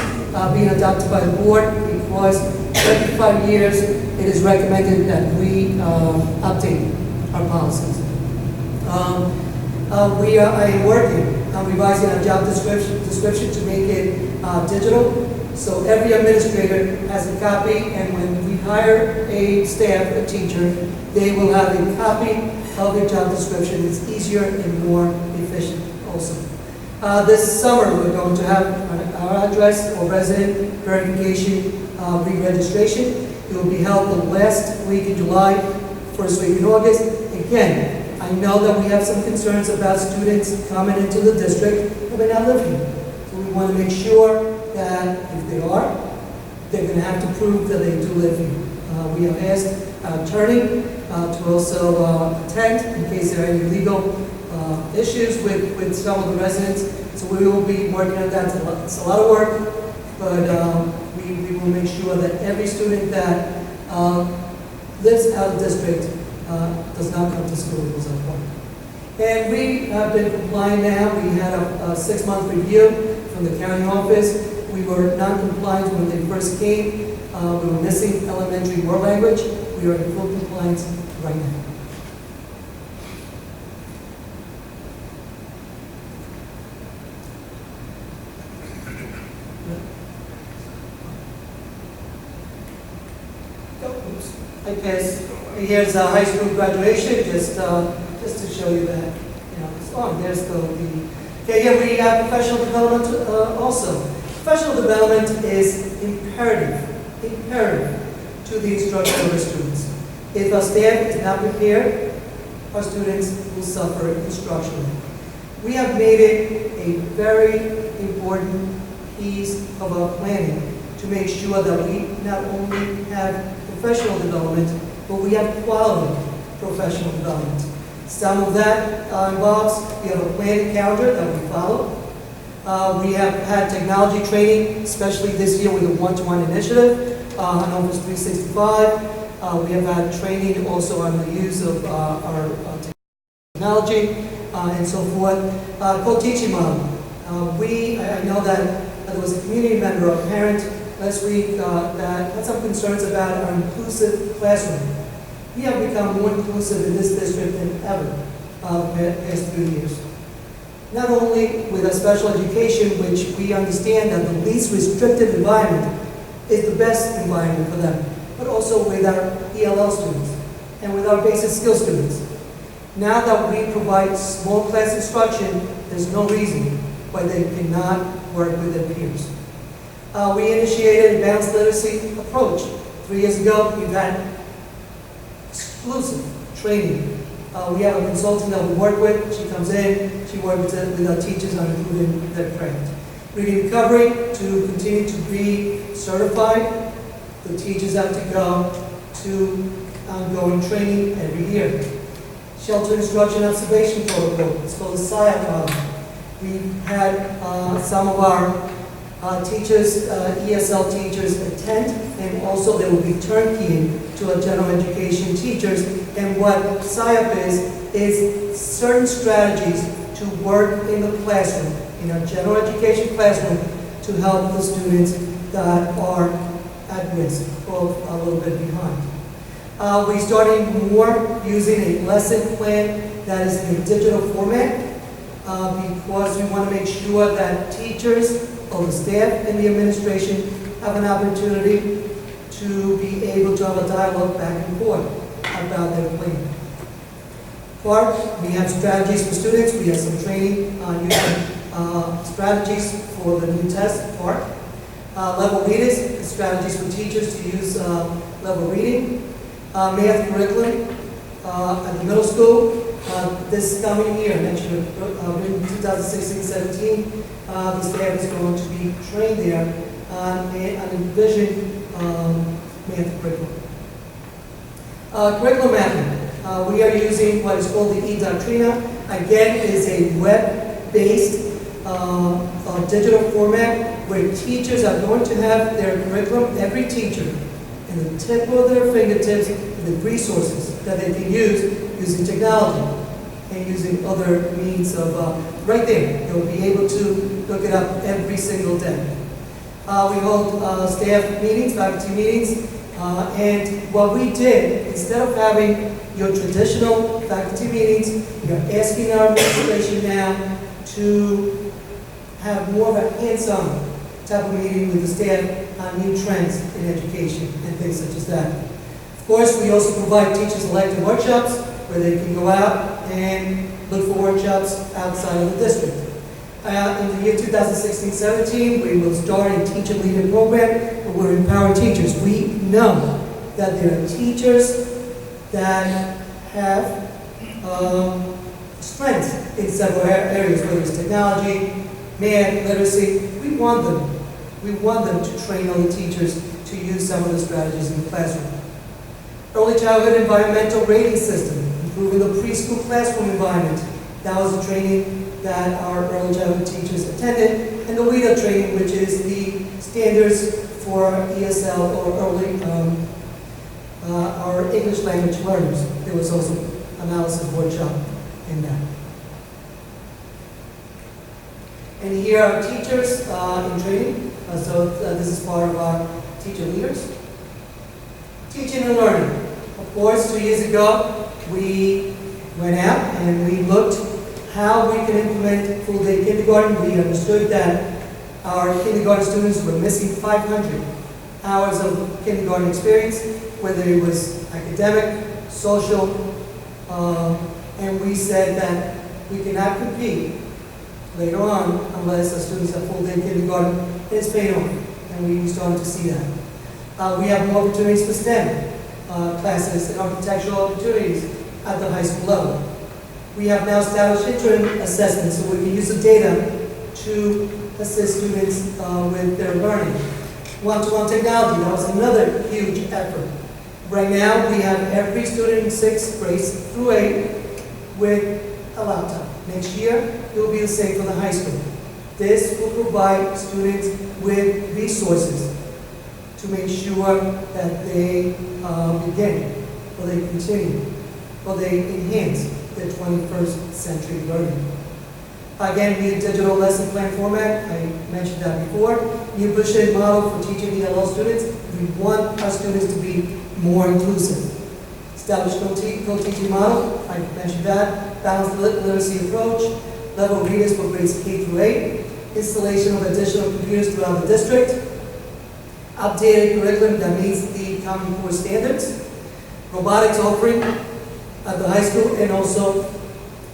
C: being adopted by the board because every 5 years it is recommended that we update our policies. I am working on revising our job description to make it digital so every administrator has a copy, and when we hire a staff, a teacher, they will have a copy of their job description. It's easier and more efficient also. This summer, we're going to have our address or resident verification re-registration. It will be held the last week in July, first week in August. Again, I know that we have some concerns about students coming into the district who may not live here. So we want to make sure that if they are, they're going to have to prove that they do live here. We have asked our attorney to also attend in case there are any legal issues with some of the residents. So we will be working on that. It's a lot of work, but we will make sure that every student that lives out of district does not come to school at some point. And we have been complying now. We had a 6-month review from the county office. We were non-compliant when they first came. We were missing elementary world language. We are in full compliance right now. Oops. I guess here's a high school graduation, just to show you that, there's the okay, yeah, we have professional development also. Professional development is imperative to the instruction of our students. If our staff is not prepared, our students will suffer instructionally. We have made it a very important piece of our planning to make sure that we not only have professional development, but we have quality professional development. Some of that involves, we have a planned calendar that we follow. We have had technology training, especially this year with the one-to-one initiative on Office 365. We have had training also on the use of our technology and so forth. Co-teaching model. I know that there was a community member, a parent last week that had some concerns about our inclusive classroom. We have become more inclusive in this district than ever the past few years. Not only with our special education, which we understand that the least restrictive environment is the best environment for them, but also with our ELL students and with our basic skill students. Now that we provide small class instruction, there's no reason why they cannot work with their peers. We initiated a balanced literacy approach. 3 years ago, we've had exclusive training. We have a consultant that we work with. She comes in, she works with our teachers on improving their craft. Reading recovery, to continue to be certified, the teachers have to go to ongoing training every year. Shelter instruction observation protocol, it's called the SIOP model. We've had some of our teachers, ESL teachers attend, and also they will be turnkeying to our general education teachers. And what SIOP is certain strategies to work in the classroom, in our general education classroom, to help the students that are at risk or a little bit behind. We started more using a lesson plan that is in a digital format because we want to make sure that teachers, or the staff and the administration have an opportunity to be able to have a dialogue back and forth about their plan. PARC, we have strategies for students. We have some training on using strategies for the new test, PARC. Level readers, strategies for teachers to use level reading. Math curriculum at the middle school. This coming year, next year, in 2016-17, the staff is going to be trained there on Envision math curriculum. Curriculum mapping. We are using what is called the e-Doctrina. Again, it is a web-based digital format where teachers are going to have their curriculum, every teacher, in the tip of their fingertips with resources that they can use using technology and using other means of, right there. They'll be able to look it up every single day. We hold staff meetings, faculty meetings, and what we did, instead of having your traditional faculty meetings, we are asking our administration now to have more of a hands-on type of meeting with the staff on new trends in education and things such as that. Of course, we also provide teachers elective workshops where they can go out and look for workshops outside of the district. In the year 2016-17, we will start a teacher leader program where we're empowering teachers. We know that there are teachers that have strengths in several areas, whether it's technology, math, literacy. We want them to train other teachers to use some of the strategies in the classroom. Early childhood environmental rating system, improving the preschool classroom environment. That was a training that our early childhood teachers attended, and the WIDA training, which is the standards for ESL or our English language learners. There was also analysis workshop in that. And here are teachers in training. This is part of our teacher leaders. Teaching and learning. Of course, 2 years ago, we went out and we looked how we can implement full-day kindergarten. We understood that our kindergarten students were missing 500 hours of kindergarten experience, whether it was academic, social, and we said that we cannot compete later on unless our students have full-day kindergarten. It's paid off, and we started to see that. We have more opportunities for STEM classes and architectural opportunities at the high school level. We have now established interim assessments, so we can use the data to assist students with their learning. One-to-one technology, that was another huge effort. Right now, we have every student in 6th grade through 8 with a laptop. Next year, it will be the same for the high school. This will provide students with resources to make sure that they begin, or they continue, or they enhance their 21st century learning. Again, the digital lesson plan format, I mentioned that before. New Bushhead model for teaching ELL students. We want our students to be more inclusive. Established co-teaching model, I mentioned that. Balanced literacy approach. Level readers for grades K through 8. Installation of additional computers throughout the district. Updated curriculum that meets the Common Core standards. Robotics offering at the high school and also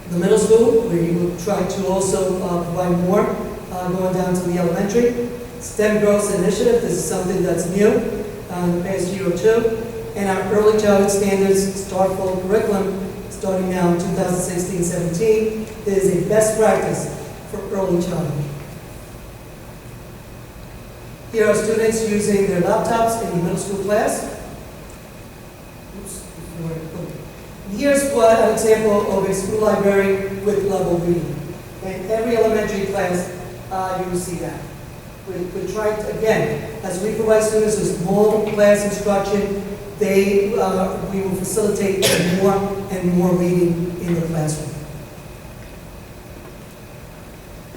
C: the middle school. We will try to also provide more going down to the elementary. STEM Growth Initiative, this is something that's new in the past year or two. And our early childhood standards start full curriculum starting now in 2016-17. It is a best practice for early childhood. Here are students using their laptops in the middle school class. Here's an example of a school library with level reading. In every elementary class, you will see that. We try to, again, as we provide students with small class instruction, we will facilitate more and more reading in the classroom.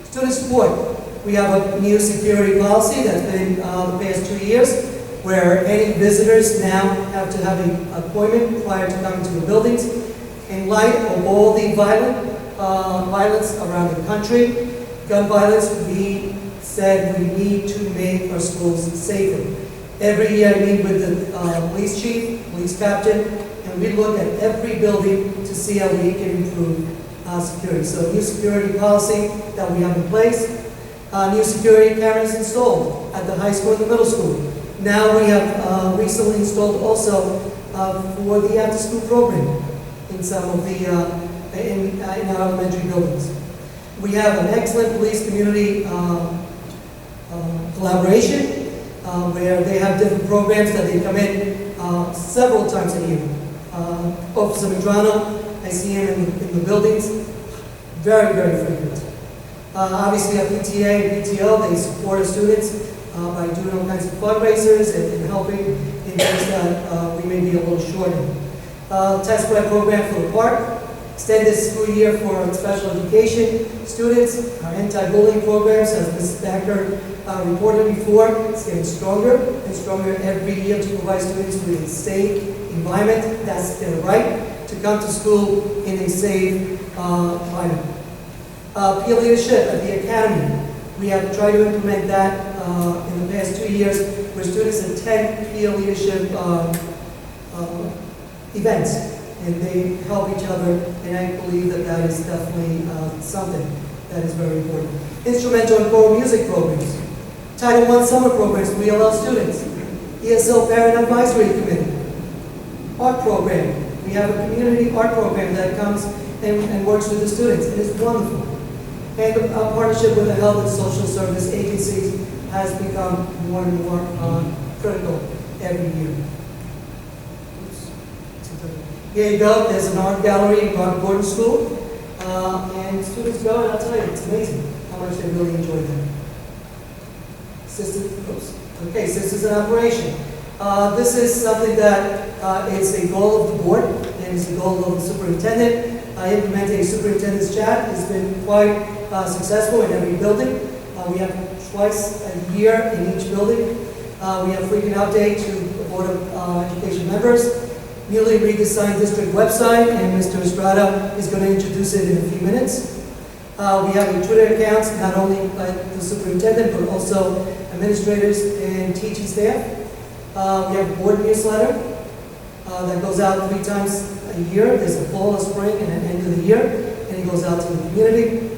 C: Student support. We have a new security policy that's been the past 2 years, where any visitors now have to have an appointment prior to coming to the buildings. In light of all the violence around the country, gun violence, we said we need to make our schools safer. Every year I meet with the police chief, police captain, and we look at every building to see how we can improve security. So new security policy that we have in place. New security cameras installed at the high school and the middle school. Now we have recently installed also for the after-school program in some of the in our elementary buildings. We have an excellent police-community collaboration where they have different programs that they come in several times a year. Officer Medrano, I see him in the buildings, very, very frequent. Obviously, our PTA and PTO, they support our students by doing all kinds of fundraisers and helping in ways that we may be a little short in. Test prep program for the park, extended school year for special education students, our anti-bullying programs, as Ms. Thacker reported before, it's getting stronger and stronger every year to provide students with a safe environment. That's their right to come to school in a safe climate. Peer leadership at the academy. We have tried to implement that in the past 2 years where students attend peer leadership events, and they help each other, and I believe that that is definitely something that is very important. Instrumental and choral music programs, Title I summer programs for ELL students, ESL Parent Advisory Committee, art program. We have a community art program that comes and works with the students. It is wonderful. And our partnership with the health and social service agencies has become more and more critical every year. Here you go, there's an art gallery in Gordon School, and students go, and I'll tell you, it's amazing how much they really enjoy that. Sisters in Operation. This is something that is a goal of the board, and is a goal of the superintendent. Implementing a superintendent's chat has been quite successful in every building. We have twice a year in each building. We have frequent update to the Board of Education members. Newly redesigned district website, and Mr. Estrada is going to introduce it in a few minutes. We have a Twitter accounts, not only by the superintendent, but also administrators and teaching staff. We have a board newsletter that goes out 3 times a year. There's a fall, a spring, and an end of the year, and it goes out to the community.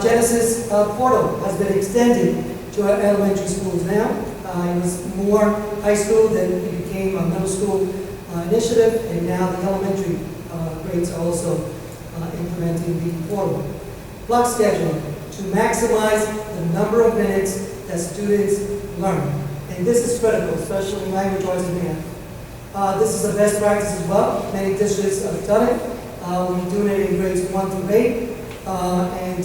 C: Genesis portal has been extended to our elementary schools now. It was more high school, then it became a middle school initiative, and now the elementary grades are also implementing the portal. Block schedule to maximize the number of minutes that students learn. And this is critical, especially in language arts and math. This is a best practice as well. Many districts have done it. We're doing it in grades 1 through 8. And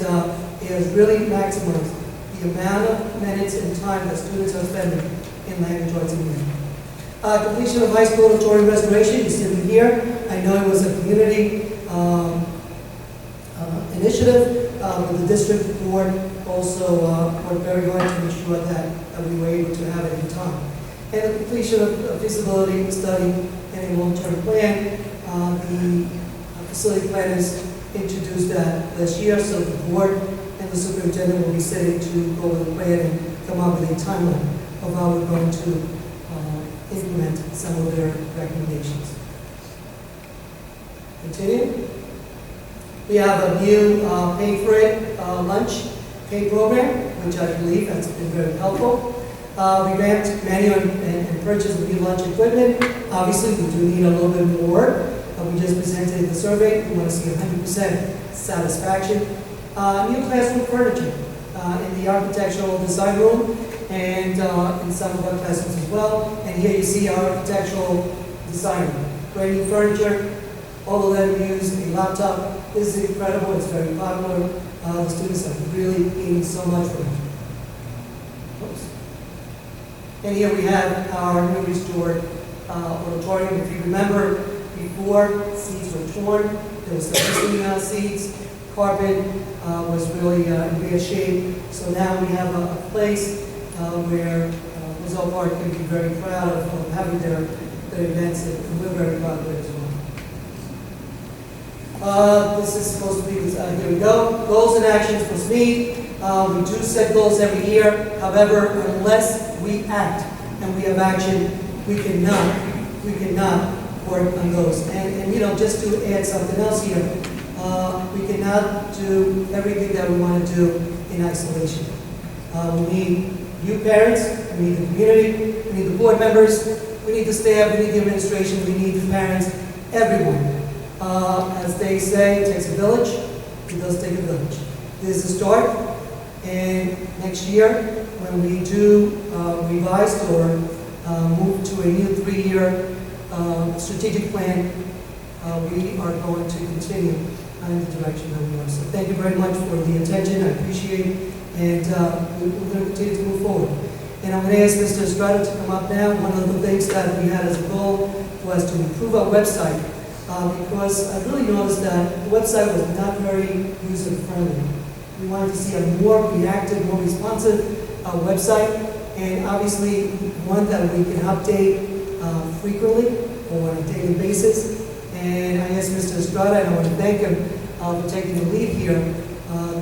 C: it has really maximized the amount of minutes and time that students are spending in language arts and math. Completion of high school auditorium restoration, you see them here. I know it was a community initiative, but the district board also worked very hard to ensure that we were able to have it in time. And the completion of a feasibility study and a long-term plan. The facility planners introduced that last year, so the board and the superintendent will be sitting to go over the plan and come up with a timeline of how we're going to implement some of their recommendations. Continue. We have a new pay for it lunch pay program, which I believe has been very helpful. We ramped manual and purchase of new lunch equipment. Obviously, we do need a little bit more work. We just presented the survey. We want to see 100% satisfaction. New classroom furniture in the architectural design room and in some of our classrooms as well. And here you see our architectural design room. Great new furniture. All of them use a laptop. This is incredible. It's very popular. The students have really gained so much from it. Oops. And here we have our new restored auditorium. If you remember, before seats were torn, there was some seats. Carpet was really in bad shape. So now we have a place where Rizal Park can be very proud of having their events, and we're very proud of it as well. This is supposed to be, here we go, goals and actions for SMED. We do set goals every year. However, unless we act and we have action, we cannot work on those. And you know, just to add something else here, we cannot do everything that we want to do in isolation. We need you parents, we need the community, we need the board members, we need the staff, we need the administration, we need the parents, everyone. As they say, it takes a village. It does take a village. This is a start, and next year, when we do revise or move to a new 3-year strategic plan, we are going to continue in the direction that we are. So thank you very much for the attention. I appreciate it, and we're going to continue to move forward. And I'm going to ask Mr. Estrada to come up now. One of the things that we had as a goal was to improve our website. Because I really noticed that the website was not very user-friendly. We wanted to see a more reactive, more responsive website, and obviously one that we can update frequently or on a daily basis. And I asked Mr. Estrada, and I want to thank him for taking the lead here,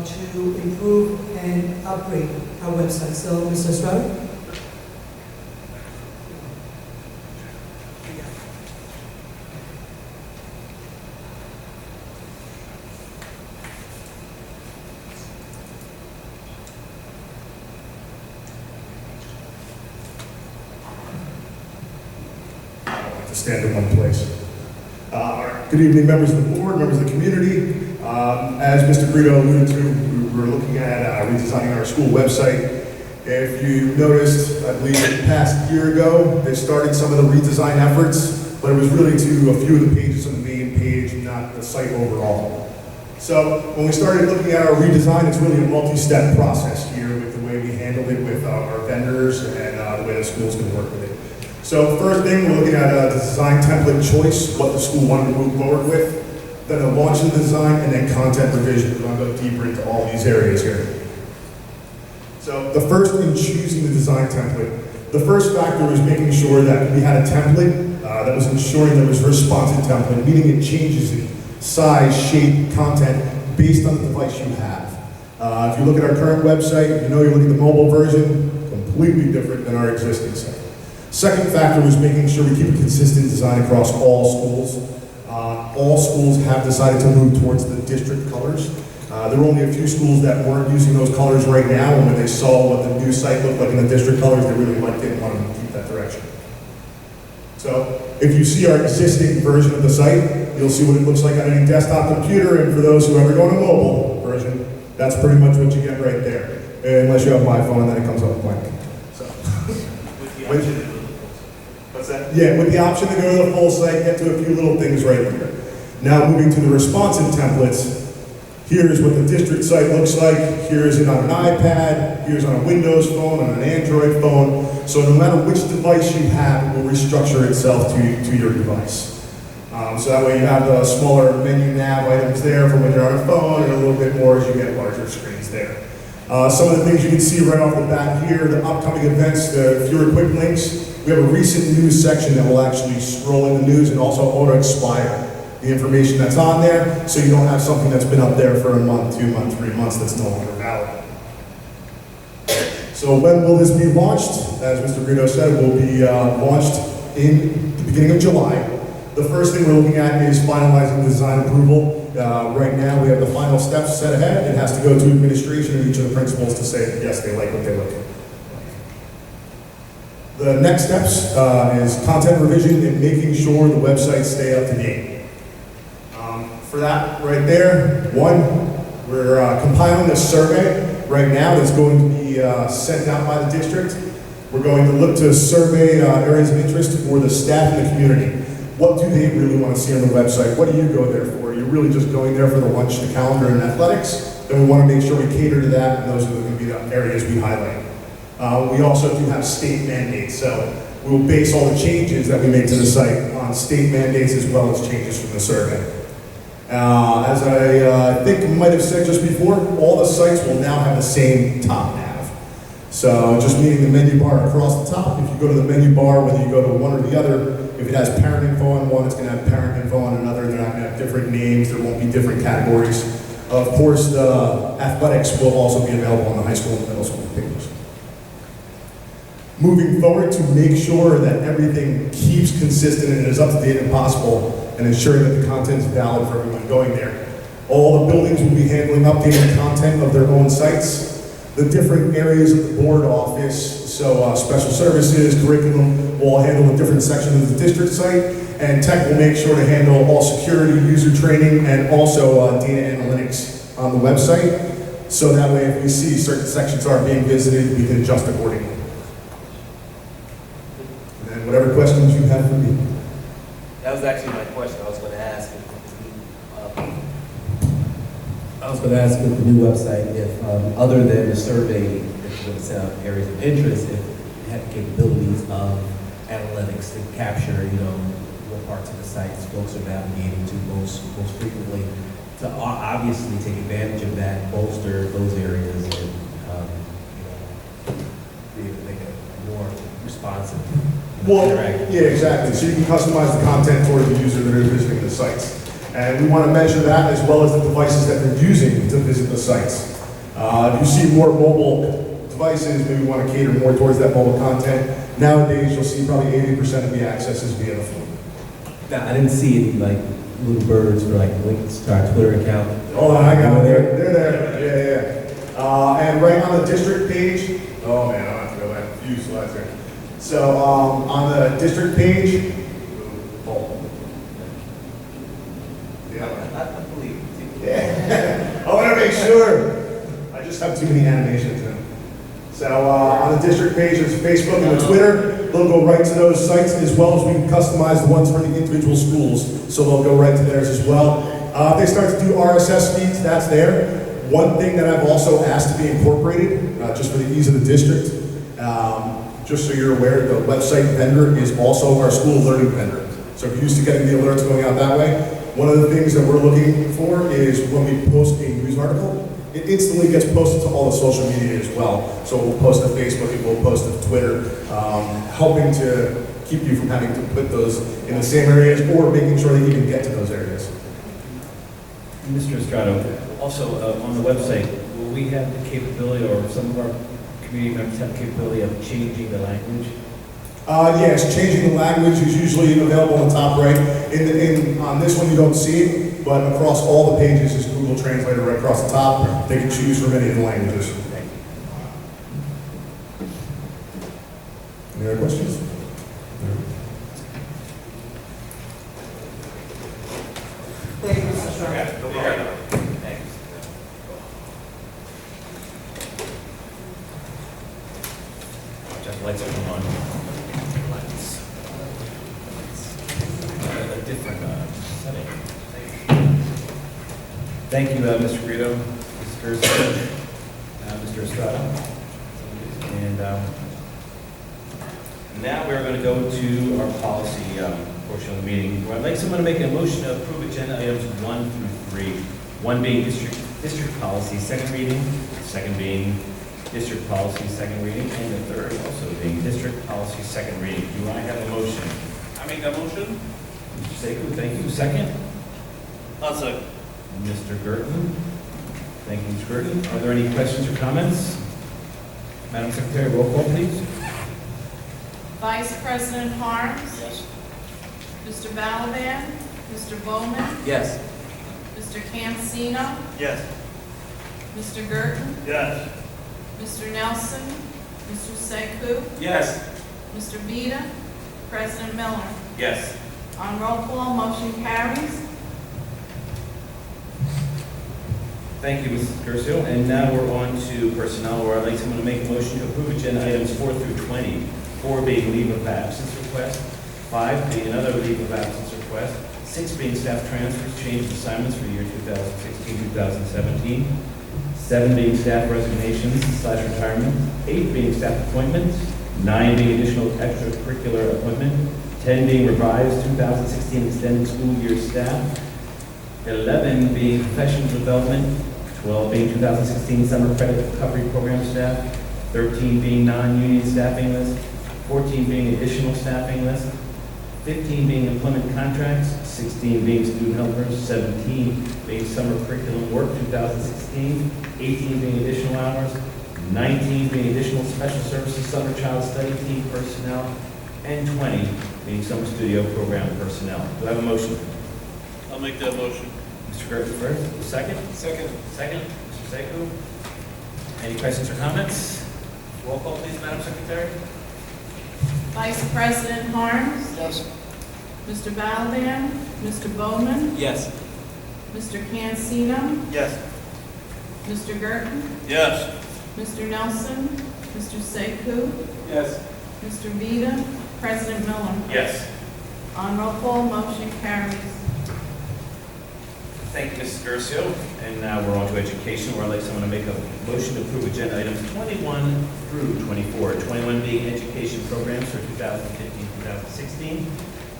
C: to improve and upgrade our website. So, Mr. Estrada?
E: To stand in one place. Good evening, members of the board, members of the community. As Mr. Brito alluded to, we were looking at redesigning our school website. If you noticed, I believe the past year ago, they started some of the redesign efforts, but it was really to a few of the pages on the main page, not the site overall. So when we started looking at our redesign, it's really a multi-step process here with the way we handled it with our vendors and the way the school's going to work with it. So first thing, we're looking at the design template choice, what the school wanted to move forward with, then the launch of the design, and then content revision. We're going to go deeper into all these areas here. So the first in choosing the design template, the first factor was making sure that we had a template that was ensuring that it was a responsive template, meaning it changes in size, shape, content based on the device you have. If you look at our current website, you know you look at the mobile version, completely different than our existing site. Second factor was making sure we keep a consistent design across all schools. All schools have decided to move towards the district colors. There were only a few schools that weren't using those colors right now, and when they saw what the new site looked like in the district colors, they really liked it and wanted to keep that direction. So if you see our existing version of the site, you'll see what it looks like on any desktop computer, and for those who ever go on a mobile version, that's pretty much what you get right there. Unless you have my phone, and then it comes up blank. So. What's that? Yeah, with the option to go to the full site, get to a few little things right here. Now moving to the responsive templates, here's what the district site looks like, here's it on an iPad, here's on a Windows phone, on an Android phone, so no matter which device you have, it will restructure itself to your device. So that way you have the smaller menu nav items there for when you're on a phone, and a little bit more as you get larger screens there. Some of the things you can see right off the bat here, the upcoming events, the fewer quick links. We have a recent news section that will actually scroll in the news and also auto-expire the information that's on there, so you don't have something that's been up there for a month, 2 months, 3 months that's no longer valid. So when will this be launched? As Mr. Brito said, it will be launched in the beginning of July. The first thing we're looking at is finalizing design approval. Right now, we have the final steps set ahead. It has to go to administration and each of the principals to say that yes, they like what they look at. The next steps is content revision and making sure the websites stay up to date. For that right there, one, we're compiling a survey right now that's going to be sent out by the district. We're going to look to survey areas of interest for the staff and the community. What do they really want to see on the website? What do you go there for? You're really just going there for the lunch, the calendar, and athletics? Then we want to make sure we cater to that, and those are going to be the areas we highlight. We also do have state mandates, so we will base all the changes that we make to the site on state mandates as well as changes from the survey. As I think I might have said just before, all the sites will now have the same top nav. So just meaning the menu bar across the top, if you go to the menu bar, whether you go to one or the other, if it has parent info on one, it's going to have parent info on another. They're not going to have different names. There won't be different categories. Of course, the athletics will also be available on the high school and middle school pages. Moving forward to make sure that everything keeps consistent and is up to date and possible, and ensuring that the content is valid for everyone going there. All the buildings will be handling updated content of their own sites. The different areas of the board office, so special services, curriculum, will all handle a different section of the district site, and tech will make sure to handle all security, user training, and also data analytics on the website. So that way, if we see certain sections aren't being visited, we can adjust accordingly. And whatever questions you have for me.
M: That was actually my question. I was going to ask with the new website if, other than the survey, if it's areas of interest, if it had capabilities of analytics to capture, what parts of the sites folks are navigating to most frequently, to obviously take advantage of that, bolster those areas, and be able to make a more responsive.
E: Well, yeah, exactly. So you can customize the content toward the user that are visiting the sites.
G: And we want to measure that as well as the devices that they're using to visit the sites. If you see more mobile devices, maybe we want to cater more towards that mobile content. Nowadays, you'll see probably 80% of the access is via the phone.
M: Now, I didn't see any like little birds for like links to our Twitter account.
G: Oh, I got them. They're there. Yeah. And right on the district page, oh man, I don't have to go back a few slides there. So on the district page,
A: I believe.
G: yeah. I want to make sure. I just have too many animations in. So on the district page, there's Facebook and the Twitter. They'll go right to those sites, as well as we can customize the ones for the individual schools. So they'll go right to theirs as well. If they start to do RSS feeds, that's there. One thing that I've also asked to be incorporated, just for the ease of the district, just so you're aware, the website vendor is also our school learning vendor. So if you're used to getting the alerts going out that way, one of the things that we're looking for is when we post a news article, it instantly gets posted to all the social media as well. So we'll post to Facebook and we'll post to Twitter, helping to keep you from having to put those in the same areas or making sure that you can get to those areas.
A: Mr. Estrada, also on the website, will we have the capability, or some of our community members have the capability of changing the language?
G: Yes, changing the language is usually available on the top right. On this one you don't see it, but across all the pages is Google Translator right across the top. They can choose from any of the languages. Any other questions?
C: Thank you, Mr. Estrada.
A: Just lights are on. Lights. A different setting. Thank you, Mr. Guido, Mr. Gerson, Mr. Estrada. And now we're going to go to our policy portion of the meeting, where I'd like someone to make a motion to approve agenda items 1 through 3. 1 being district policy, second reading, second being district policy, second reading, and the third also being district policy, second reading. Do I have a motion?
K: I make that motion?
A: Mr. Sekou, thank you. Second?
K: I'll second.
A: Mr. Girton. Thank you, Mr. Girton. Are there any questions or comments? Madam Secretary, roll call, please.
J: Vice President Harms.
K: Yes.
J: Mr. Balaban. Mr. Bowman.
M: Yes.
J: Mr. Cancino.
K: Yes.
J: Mr. Girton.
K: Yes.
J: Mr. Nelson. Mr. Sekou.
K: Yes.
J: Mr. Vita. President Miller.
K: Yes.
J: On roll call, motion carries.
A: Thank you, Mrs. Curcio. And now we're on to personnel, where I'd like someone to make a motion to approve agenda items 4 through 20. 4 being leave of absence request, 5 being another leave of absence request, 6 being staff transfers, change of assignments for the year 2016-2017, 7 being staff resignations/retirement, 8 being staff appointments, 9 being additional extracurricular appointment, 10 being revised 2016 extended school year staff, 11 being professional development, 12 being 2016 summer credit recovery program staff, 13 being non-union staffing list, 14 being additional staffing list, 15 being employment contracts, 16 being student helpers, 17 being summer curriculum work 2016, 18 being additional hours, 19 being additional special services summer child study team personnel, and 20 being summer studio program personnel. Do I have a motion?
K: I'll make that motion.
A: Mr. Gerton first, second?
K: Second.
A: Second, Mr. Sekou. Any questions or comments? Roll call, please, Madam Secretary.
J: Vice President Harms.
K: Yes.
J: Mr. Balaban. Mr. Bowman.
K: Yes.
J: Mr. Cancino.
K: Yes.
J: Mr. Girton.
K: Yes.
J: Mr. Nelson. Mr. Sekou.
K: Yes.
J: Mr. Vita. President Miller.
K: Yes.
J: On roll call, motion carries.
A: Thank you, Mrs. Gercio. And now we're on to education, where I'd like someone to make a motion to approve agenda items 21 through 24. 21 being education programs for 2015-2016.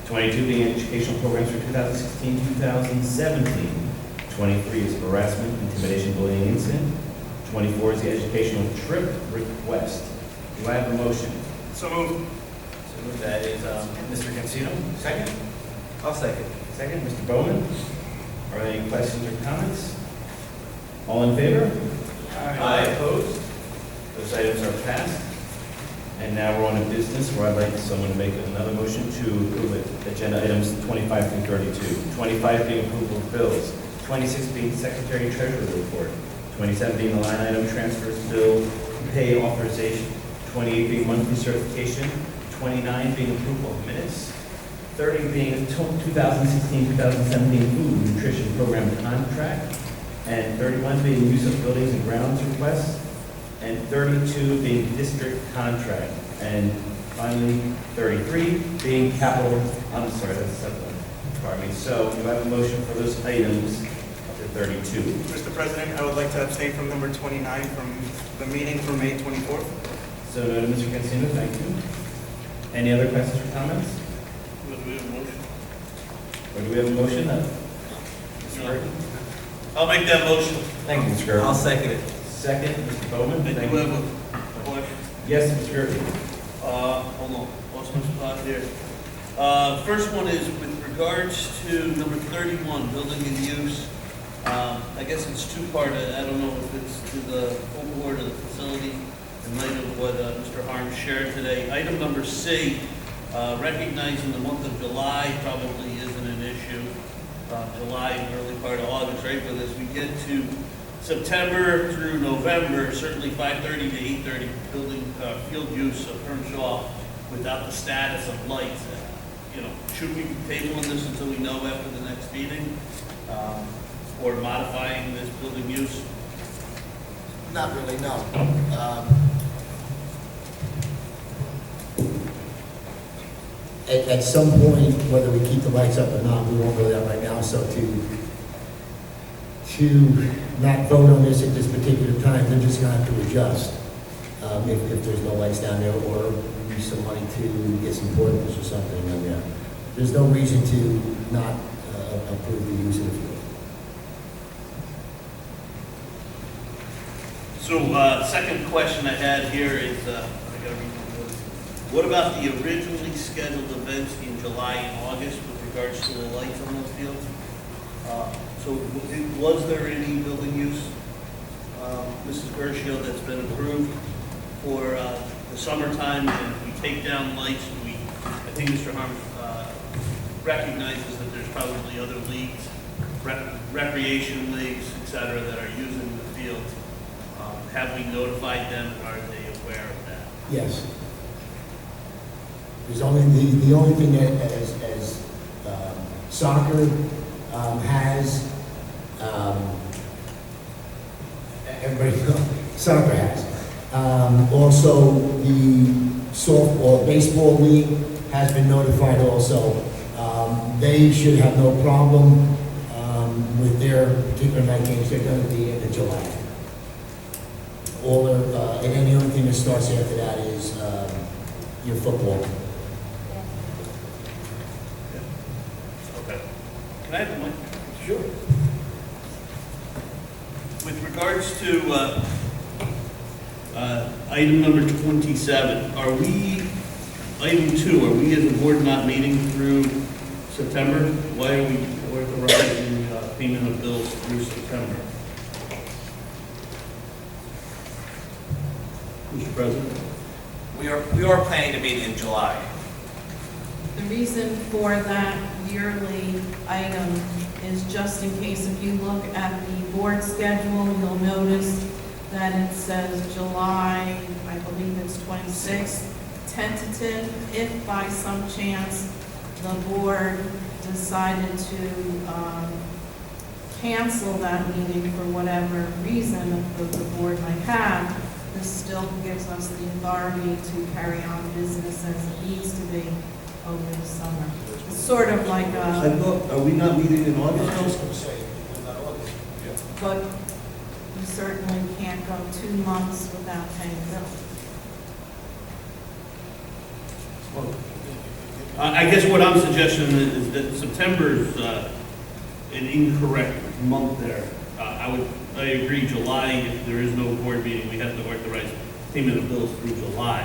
A: 22 being educational programs for 2016-2017. 23 is harassment, intimidation, bullying incident. 24 is the educational trip request. Do I have a motion?
K: So moved.
A: So moved. That is Mr. Cancino. Second?
M: I'll second.
A: Second, Mr. Bowman. Are there any questions or comments? All in favor? Aye. Opposed? Those items are passed. And now we're on to business, where I'd like someone to make another motion to approve agenda items 25 through 32. 25 being approval of bills, 26 being secretary treasurer report, 27 being the line item transfers bill pay authorization, 28 being monthly certification, 29 being approval of minutes, 30 being a 2016-2017 food nutrition program contract, and 31 being use of buildings and grounds requests, and 32 being district contract, and finally 33 being capital, I'm sorry, that's the second one, pardon me. So do I have a motion for those items up to 32?
N: Mr. President, I would like to abstain from number 29 from the meeting for May 24th.
A: So noted, Mr. Cancino, thank you. Any other questions or comments?
F: Do we have a motion?
A: Or do we have a motion?
F: No. I'll make that motion.
A: Thank you, Mr. Gerber.
M: I'll second it.
A: Second, Mr. Bowman.
F: I do
A: Thank you.
F: have a question.
A: Yes, Mr. Gerber.
F: Hold on, lost my spot here. First one is with regards to number 31, building and use. I guess it's two-part. I don't know if it's to the full board or the facility in light of what Mr. Harms shared today. Item number C, recognizing the month of July probably isn't an issue. July and early part of August, right? But as we get to September through November, certainly 5:30 to 8:30, building field use turns off without the status of lights. Should we be tabling this until we know after the next meeting, or modifying this building use?
H: Not really, no. At some point, whether we keep the lights up or not, we won't know that right now, so to not vote on this at this particular time, they're just gonna have to adjust, if there's no lights down there, or use some money to get some portables or something, and there's no reason to not approve the use of the field.
F: So, second question I had here is, I gotta read my notes. What about the originally scheduled events in July and August with regards to the lights on those fields? So was there any building use, Mrs. Gershio, that's been approved for the summertime, and if we take down lights, I think Mr. Harms recognizes that there's probably other leagues, recreation leagues, et cetera, that are using the fields. Have we notified them, and are they aware of that?
H: Yes. There's only, the only thing that as soccer has, everybody knows, soccer has. Also, the softball, baseball league has been notified also. They should have no problem with their particular night games. They're done at the end of July. And then the only thing that starts after that is your football.
F: Okay. Can I have the mic? Sure. With regards to item number 27, item 2, are we as a board not meeting through September? Why are we authorizing payment of bills through September? Mr. President?
K: We are planning to meet in July.
J: The reason for that yearly item is just in case, if you look at the board schedule, you'll notice that it says July, I believe it's 26th, tentative. If by some chance the board decided to cancel that meeting for whatever reason the board might have, this still gives us the authority to carry on business as it needs to be over the summer. It's sort of like
F: I thought, are we not meeting in August?
H: I was going to say,
J: but you certainly can't go 2 months without paying bills.
F: I guess what I'm suggesting is that September is an incorrect month there. I agree, July, if there is no board meeting, we have to authorize payment of bills through July.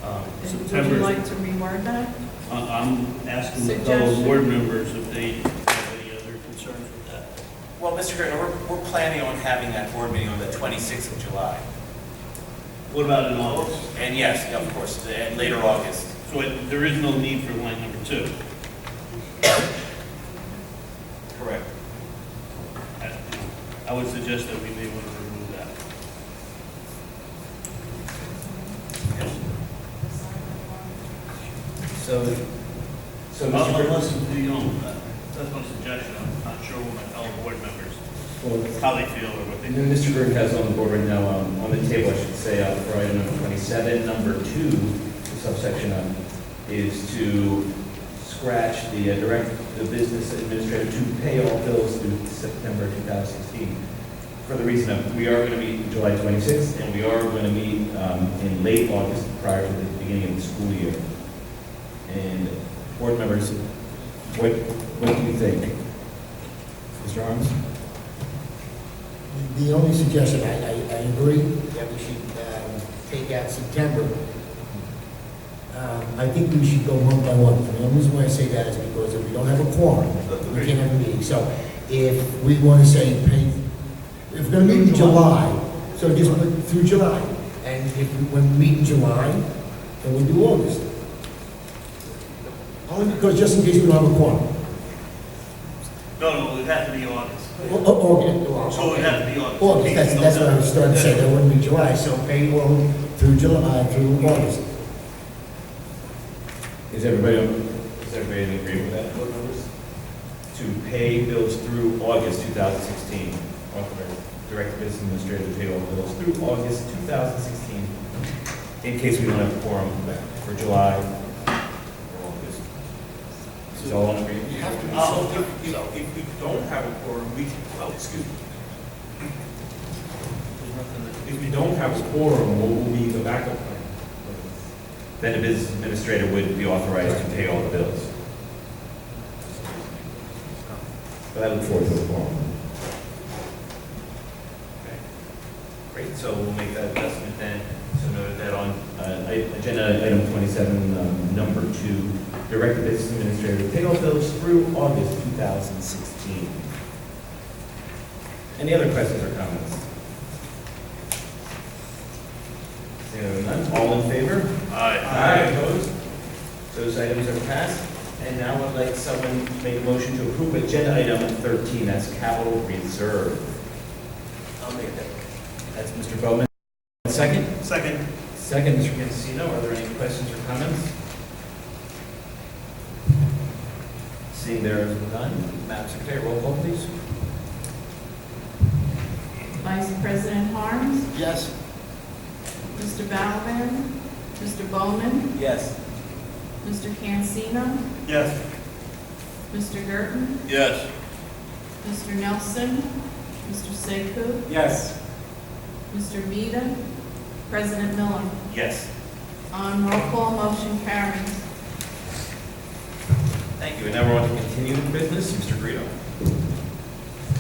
J: Would
F: September,
J: you like to reword that?
F: I'm asking the fellow board members if they have any other concerns with that.
A: Well, Mr. Griffin, we're planning on having that board meeting on the 26th of July.
F: What about in August?
A: And yes, yeah, of course, and later August.
F: So there is no need for line number 2.
A: Correct.
F: I would suggest that we may want to remove that.
A: So Mr.
F: Unless,
A: Griffin,
F: you know, that's my suggestion. I'm not sure what my fellow board members, how they feel or what they do.
A: Mr. Griffin has on the board right now, on the table, I should say, for item number 27, number 2, the subsection is to scratch the the business administrator to pay all bills through September 2016. For the reason of, we are going to meet July 26th, and we are going to meet in late August prior to the beginning of the school year. And board members, what do you think? Mr. Arms?
H: The only suggestion, I agree that we should take out September. I think we should go month by month. And the only reason why I say that is because if we don't have a quorum, we can't have a meeting. So if we want to say pay, if we're going to meet in July, so just put through July. And if we, when we meet in July, then we'll do August. Only because just in case we don't have a quorum.
F: No, it would have to be August.
H: August.
F: So it would have to be August.
H: August, that's what I was starting to say. That wouldn't be July. So pay all through July, through August.
A: Is everybody in agreement with that, board members? To pay bills through August 2016. Authorize direct business administrator to pay all bills through August 2016, in case we don't have a quorum for July or August. Is all in agreement?
M: If we don't have a quorum, excuse me. If we don't have a quorum, what will be the backup plan?
A: Then the business administrator would be authorized to pay all the bills. But I look forward to the quorum. Okay. Great, so we'll make that adjustment then. So note that on agenda item 27, number 2, direct the business administrator to pay all bills through August 2016. Any other questions or comments? Seeing none, all in favor? Aye. Opposed? Those items are passed. And now I'd like someone to make a motion to approve agenda item 13, that's capital reserve. I'll make that. That's Mr. Bowman. Second?
N: Second.
A: Second, Mr. Cancino. Are there any questions or comments? Seeing there is none, Madam Secretary, roll call, please.
J: Vice President Harms,
H: Yes.
J: Mr. Balaban, Mr. Bowman,
A: Yes.
J: Mr. Cancino,
N: Yes.
J: Mr. Gerton,
F: Yes.
J: Mr. Nelson, Mr. Sekou,
N: Yes.
J: Mr. Vida, President Miller.
A: Yes.
J: On roll call, motion carries.
A: Thank you. And now we're on to continuing business. Mr. Greedo.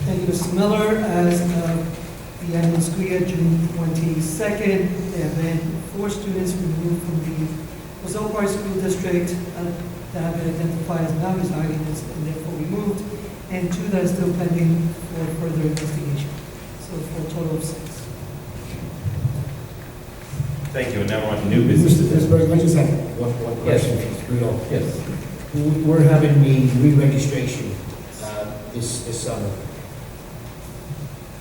C: Thank you, Mr. Miller. As the end of the school year, June 22nd, there have been 4 students removed from the Roselle Park School District that have been identified as non-residing and therefore removed, and 2 that are still pending for further investigation. So for a total of 6.
A: Thank you. And now we're on to new business.
H: Mr. President, I just have one question for Mr. Guido.
A: Yes.
H: We're having the re-registration this summer.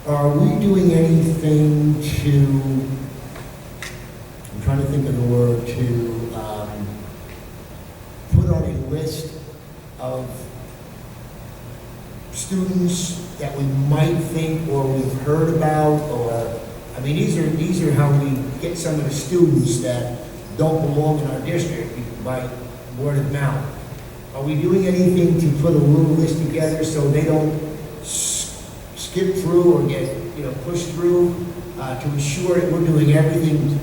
H: Are we doing anything to, I'm trying to think of the word, to put on a list of students that we might think or we've heard about, or, I mean, these are how we get some of the students that don't belong in our district by word of mouth. Are we doing anything to put a little list together so they don't skip through or get, pushed through, to ensure that we're doing everything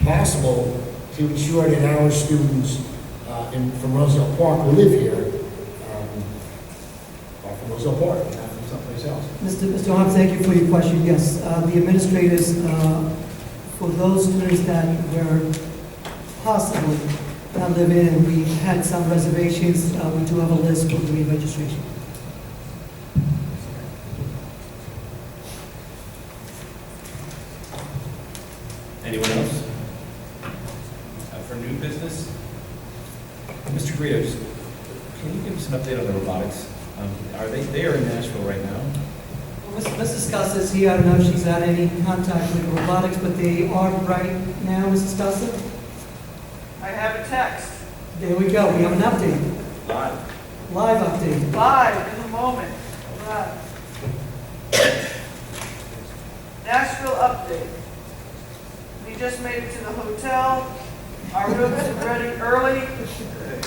H: possible to ensure that our students from Roselle Park who live here are from Roselle Park, not from someplace else?
C: Mr. Harms, thank you for your question. Yes, the administrators, for those students that were possibly not live in, and we had some reservations, we do have a list for the re-registration.
A: an update on the robotics. Are they are in Nashville right now?
C: Mrs. Scott is here, I don't know if she's had any contact with robotics, but they are right now, Mrs. Costa?
O: I have a text,
C: There we go, we have an update,
A: Live.
C: live update.
O: live in a moment. Live. Nashville update. We just made it to the hotel. Our rooms are ready early.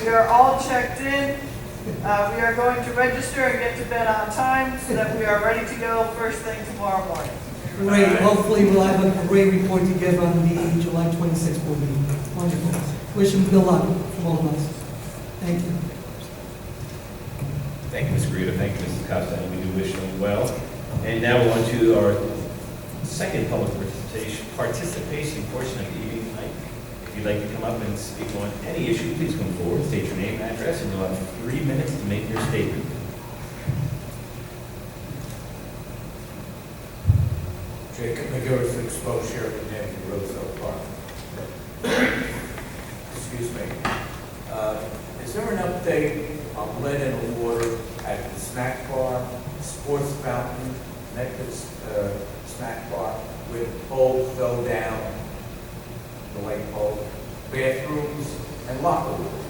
O: We are all checked in. We are going to register and get to bed on time so that we are ready to go first thing tomorrow morning.
C: Great, hopefully we'll have a great report to give on the July 26th board meeting. Wonderful. Wish him good luck from all of us. Thank you.
A: Thank you, Ms. Greta. Thank you, Mrs. Costa. And we do wish them well. And now we're on to our second public participation portion of the evening tonight. If you'd like to come up and speak on any issue, please come forward, state your name and address, and you'll have 3 minutes to make your statement.
B: Jacob McGillis, exposure in Nancy Roseville Park. Excuse me. Is there an update on lead in the water at the snack bar, sports fountain, Nectar's snack bar, where the pole fell down, the light pole, bathrooms, and locker rooms?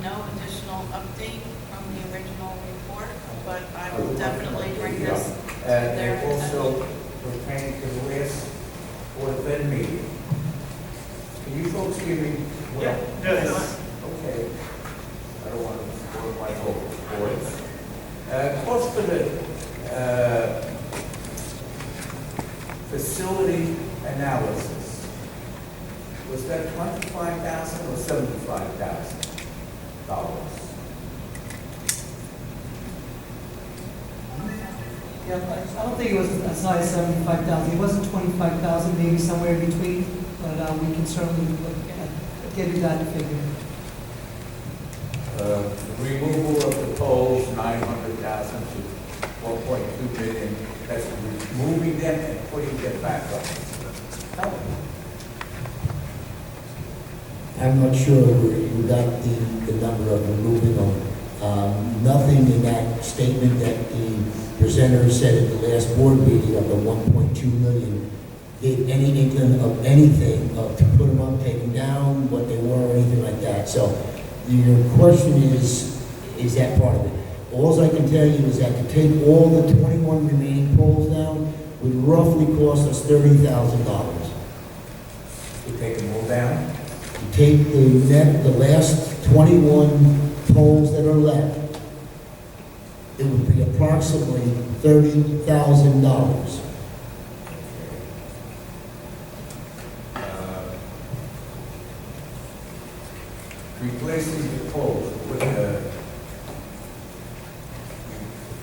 J: No additional update from the original report, but I will definitely bring this to their
B: And
J: attention.
B: also pertaining to the last Board of Ed meeting. Can you folks give me?
O: Yes.
B: Okay. I don't want to spoil my vocal cords. Cost for the facility analysis, was that $25,000 or $75,000?
C: Yeah, I don't think it was as high as 75,000. It wasn't 25,000, maybe somewhere in between, but we can certainly look at getting that figure.
B: Removal of the poles, $900,000 to $1.2 million. That's removing them and putting them back up. Tell me.
H: I'm not sure we got the number of removing them. Nothing in that statement that the presenter said at the last board meeting of the 1.2 million gave any inkling of anything, of to put them up, take them down, what they were, or anything like that. So your question is that part of it? All I can tell you is that to take all the 21 remaining poles down would roughly cost us $30,000.
B: To take them all down?
H: To take the last 21 poles that are left, it would be approximately $30,000.
B: Replacing the poles with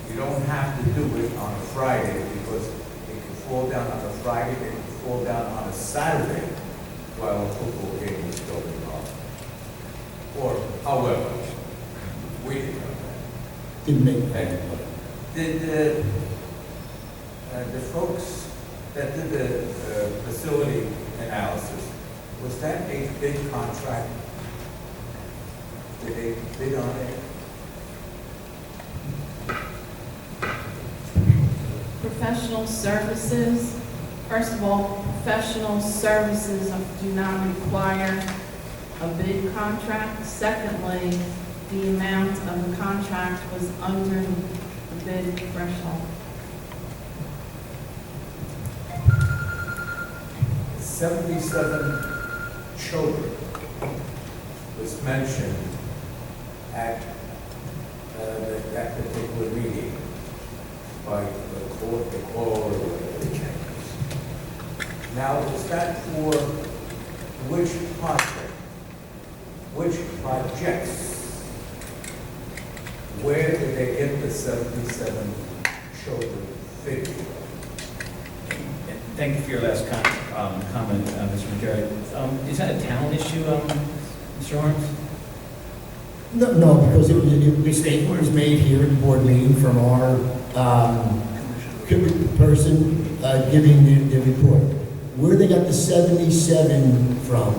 B: you don't have to do it on a Friday because it can fall down on a Friday, it can fall down on a Saturday while a football game is going on. Or, however, we didn't know that.
H: Didn't make that.
B: Did the folks that did the facility analysis, was that a bid contract? Did they bid on it?
J: Professional services, first of all, professional services do not require a bid contract. Secondly, the amount of the contract was under the bid threshold.
B: 77 children was mentioned at that particular meeting by the court, the call, or whatever the changes. Now, is that for which project? Which projects? Where did they get the 77 children figure?
A: And thank you for your last comment, Mr. McCary. Is that a talent issue, Mr. Arms?
H: No, because the statement was made here at the board meeting from our person giving the report. Where they got the 77 from.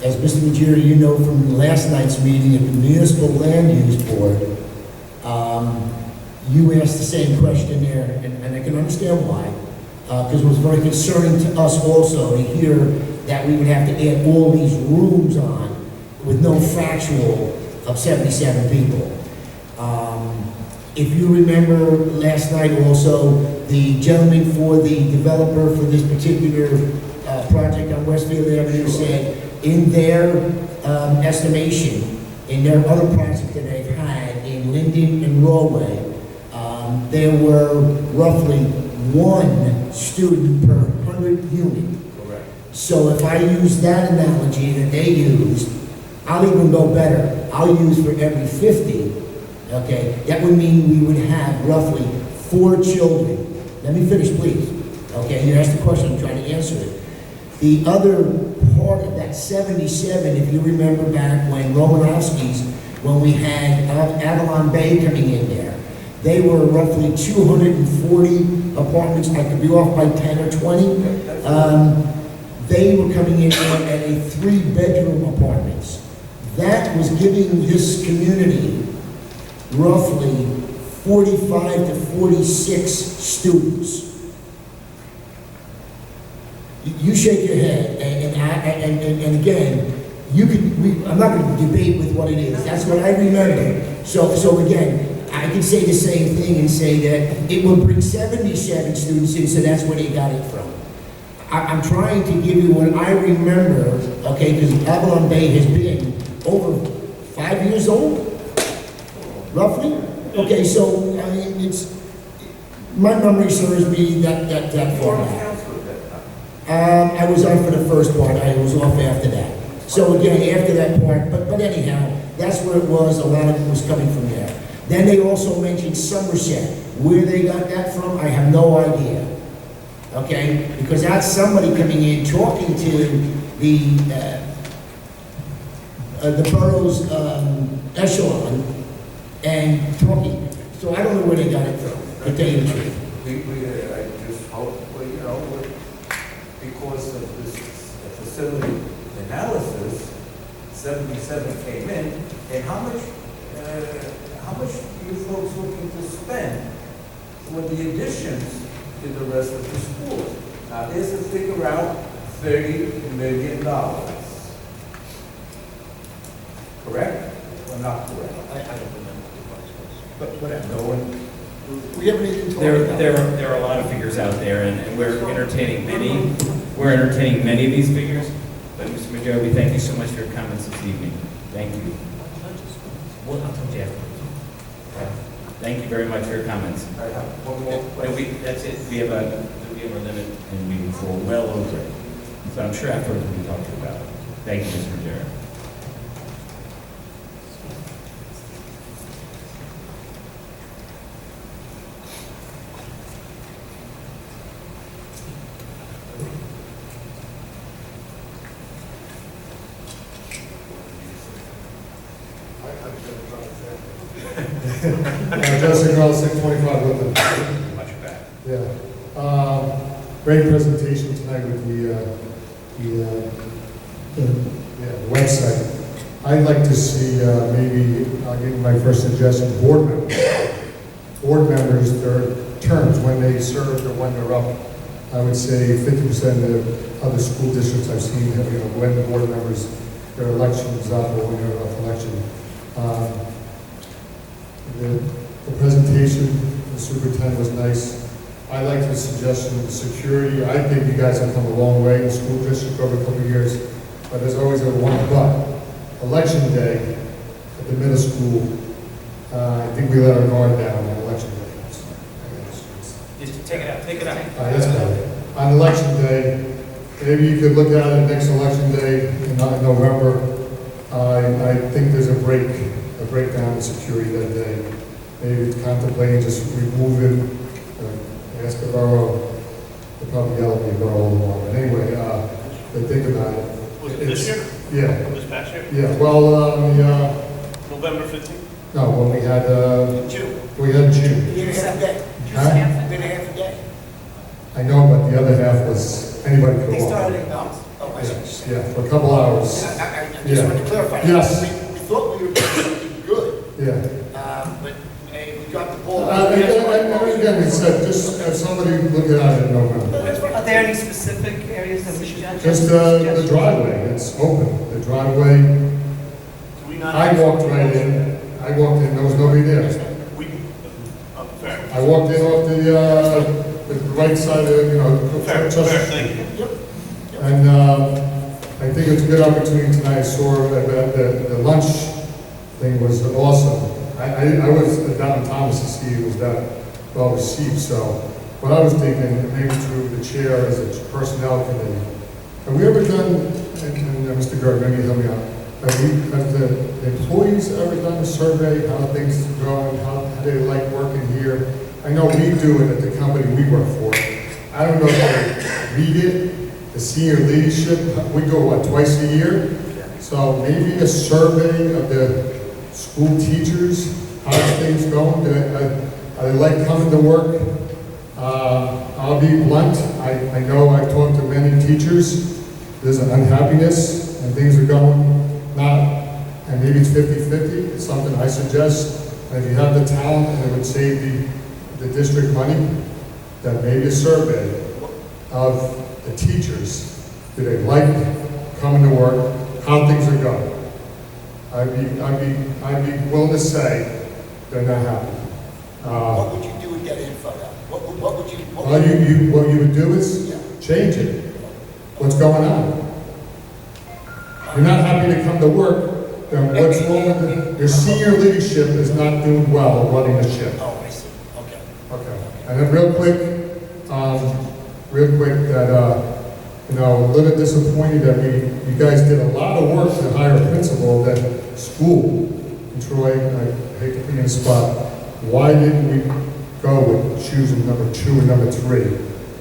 H: As Mr. Majiri, you know from last night's meeting at the Municipal Land Use Board, you asked the same question there, and I can understand why, because it was very concerning to us also to hear that we would have to add all these rooms on with no factual of 77 people. If you remember last night also, the gentleman for the developer for this particular project on Westfield Avenue said in their estimation, in their other projects that they've had in Linden and Rawway, there were roughly 1 student per 100 unit.
A: Correct.
H: So if I use that analogy that they used, I'll even go better. I'll use for every 50, okay? That would mean we would have roughly 4 children. Let me finish, please. Okay, you asked the question, I'm trying to answer it. The other part of that 77, if you remember back when Romanowski's, when we had Avalon Bay coming in there, they were roughly 240 apartments. I could be off by 10 or 20. They were coming in there at a 3-bedroom apartments. That was giving this community roughly 45 to 46 students. You shake your head, and again, I'm not going to debate with what it is. That's what I remember. So again, I can say the same thing and say that it will bring 77 students in, so that's where they got it from. I'm trying to give you what I remember, okay, because Avalon Bay has been over 5 years old, roughly. Okay, so, I mean, it's, my memory serves me that far back. I was on for the first part, I was off after that. So again, after that part, but anyhow, that's where it was, a lot of it was coming from there. Then they also mentioned Somerset. Where they got that from, I have no idea. Okay, because that's somebody coming in, talking to the borough's echelon, and talking. So I don't know where they got it from, to tell you the truth.
B: I just hope, well, you know, because of this facility analysis, 77 came in, and how much are you folks looking to spend for the additions to the rest of the schools? Now, there's to figure out $30 million. Correct or not correct?
H: I don't remember what the price was.
B: But whatever. No one.
H: We haven't even talked about it.
A: There are a lot of figures out there, and we're entertaining many. We're entertaining many of these figures. But Mr. Major, we thank you so much for your comments this evening. Thank you. Well, I'll talk to you afterwards. Thank you very much for your comments.
B: I have one more
A: No,
B: question.
A: that's it. We have a limit, and we're well over it. So I'm sure afterwards we can talk to you about it. Thank you, Mr. Major.
G: Justin Girl, 625 Woodland.
A: Much back.
G: Yeah. Great presentation tonight with the website. I'd like to see, maybe, I'll give you my first suggestion, board members. Board members, their terms, when they served or when they're up, I would say 50% of other school districts I've seen have, when the board members, their election is up or when they're up election. The presentation, the superintendent was nice. I like the suggestion of the security. I think you guys have come a long way in the school district over a couple of years, but there's always a one but. Election day at the middle school, I think we let our guard down on election day.
K: Just take it out, take it out.
G: That's better. On election day, maybe you could look at it next election day in November. I think there's a breakdown in security that day. Maybe contemplating just removing, ask the borough, they'll probably yell at me about all the more. But anyway, but think about it.
K: Was it this year?
G: Yeah.
K: This past year?
G: Yeah, well,
K: November 15th?
G: no, when we had,
K: June.
G: we had June.
H: Been a half a day.
G: Huh?
H: Been a half a day.
G: I know, but the other half was, anybody could
H: They
G: walk.
H: started at, oh,
G: Yes, yeah, for a couple hours.
H: I just want to clarify.
G: Yes.
H: We thought we were doing something good,
G: Yeah.
H: but hey, we got the ball.
G: And again, we said, just have somebody look at it in November.
C: Are there any specific areas that we should judge?
G: Just the driveway, it's open. The driveway,
K: Do we not?
G: I walked right in, there was nobody there.
K: We, fair.
G: I walked in off the right side of,
K: Fair,
G: just,
K: fair, thank you.
G: and I think it's a good opportunity tonight. I saw that the lunch thing was awesome. I was down in Thomas to see it was that well received, so what I was thinking, maybe through the chair as a personnel committee, have we ever done, and Mr. Gerg, maybe help me out, have the employees ever done a survey, how things are going, how they like working here? I know we do it at the company we work for. I don't know if they read it, the senior leadership, we go, what, twice a year? So maybe a survey of the school teachers, how things going, do they like coming to work? I'll be blunt, I know I've talked to many teachers, there's an unhappiness and things are going not, and maybe it's 50-50, it's something I suggest. And if you have the talent and it would save the district money, that maybe a survey of the teachers, do they like coming to work, how things are going? I'd be willing to say they're not happy.
H: What would you do with that info now? What would you?
G: What you would do is change it. What's going on? You're not happy to come to work, then what's wrong with it? Your senior leadership is not doing well at running the ship.
H: Oh, I see, okay.
G: Okay. And then real quick, that, a little disappointed that you guys did a lot of work to hire a principal of that school in Troy. I hate to put you in a spot. Why didn't we go with choosing number 2 and number 3?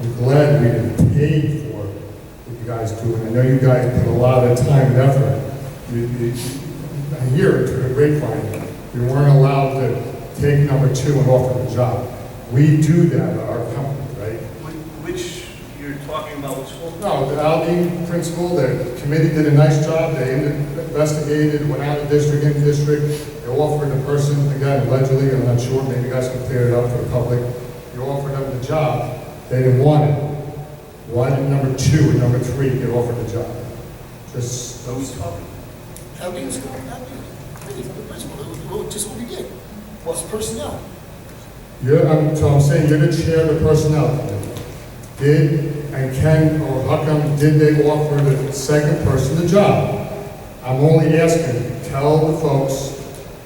G: I'm glad we didn't pay for what you guys do. And I know you guys put a lot of time and effort. I hear it through the grapevine. You weren't allowed to take number 2 and offer the job. We do that at our company, right?
F: Which, you're talking about which school?
G: No, the Aldine principal, the committee did a nice job. They investigated, went out of district, in district. They offered the person, again, allegedly, I'm not sure, maybe you guys can clear it up for the public. You offered them the job. They didn't want it. Why did number 2 and number 3 get offered the job? Just
F: Who's talking?
H: Aldine School, Aldine, the principal, just what we did. What's personnel?
G: So I'm saying you're the chair of the personnel committee. Did and can, or how come did they offer the second person the job? I'm only asking, tell the folks,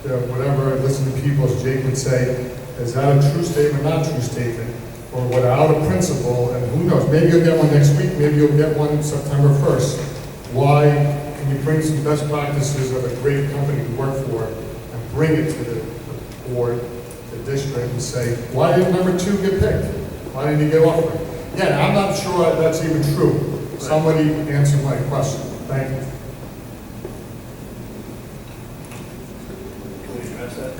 G: that whatever, listen to people, as Jake would say, is that a true statement, not true statement? Or without a principal, and who knows, maybe you'll get one next week, maybe you'll get one September 1st. Why can you bring some best practices of a great company to work for and bring it to the board, the district, and say, why did number 2 get picked? Why didn't he get offered? Yeah, I'm not sure that's even true. Somebody answer my question. Thank you.
F: Can we address that?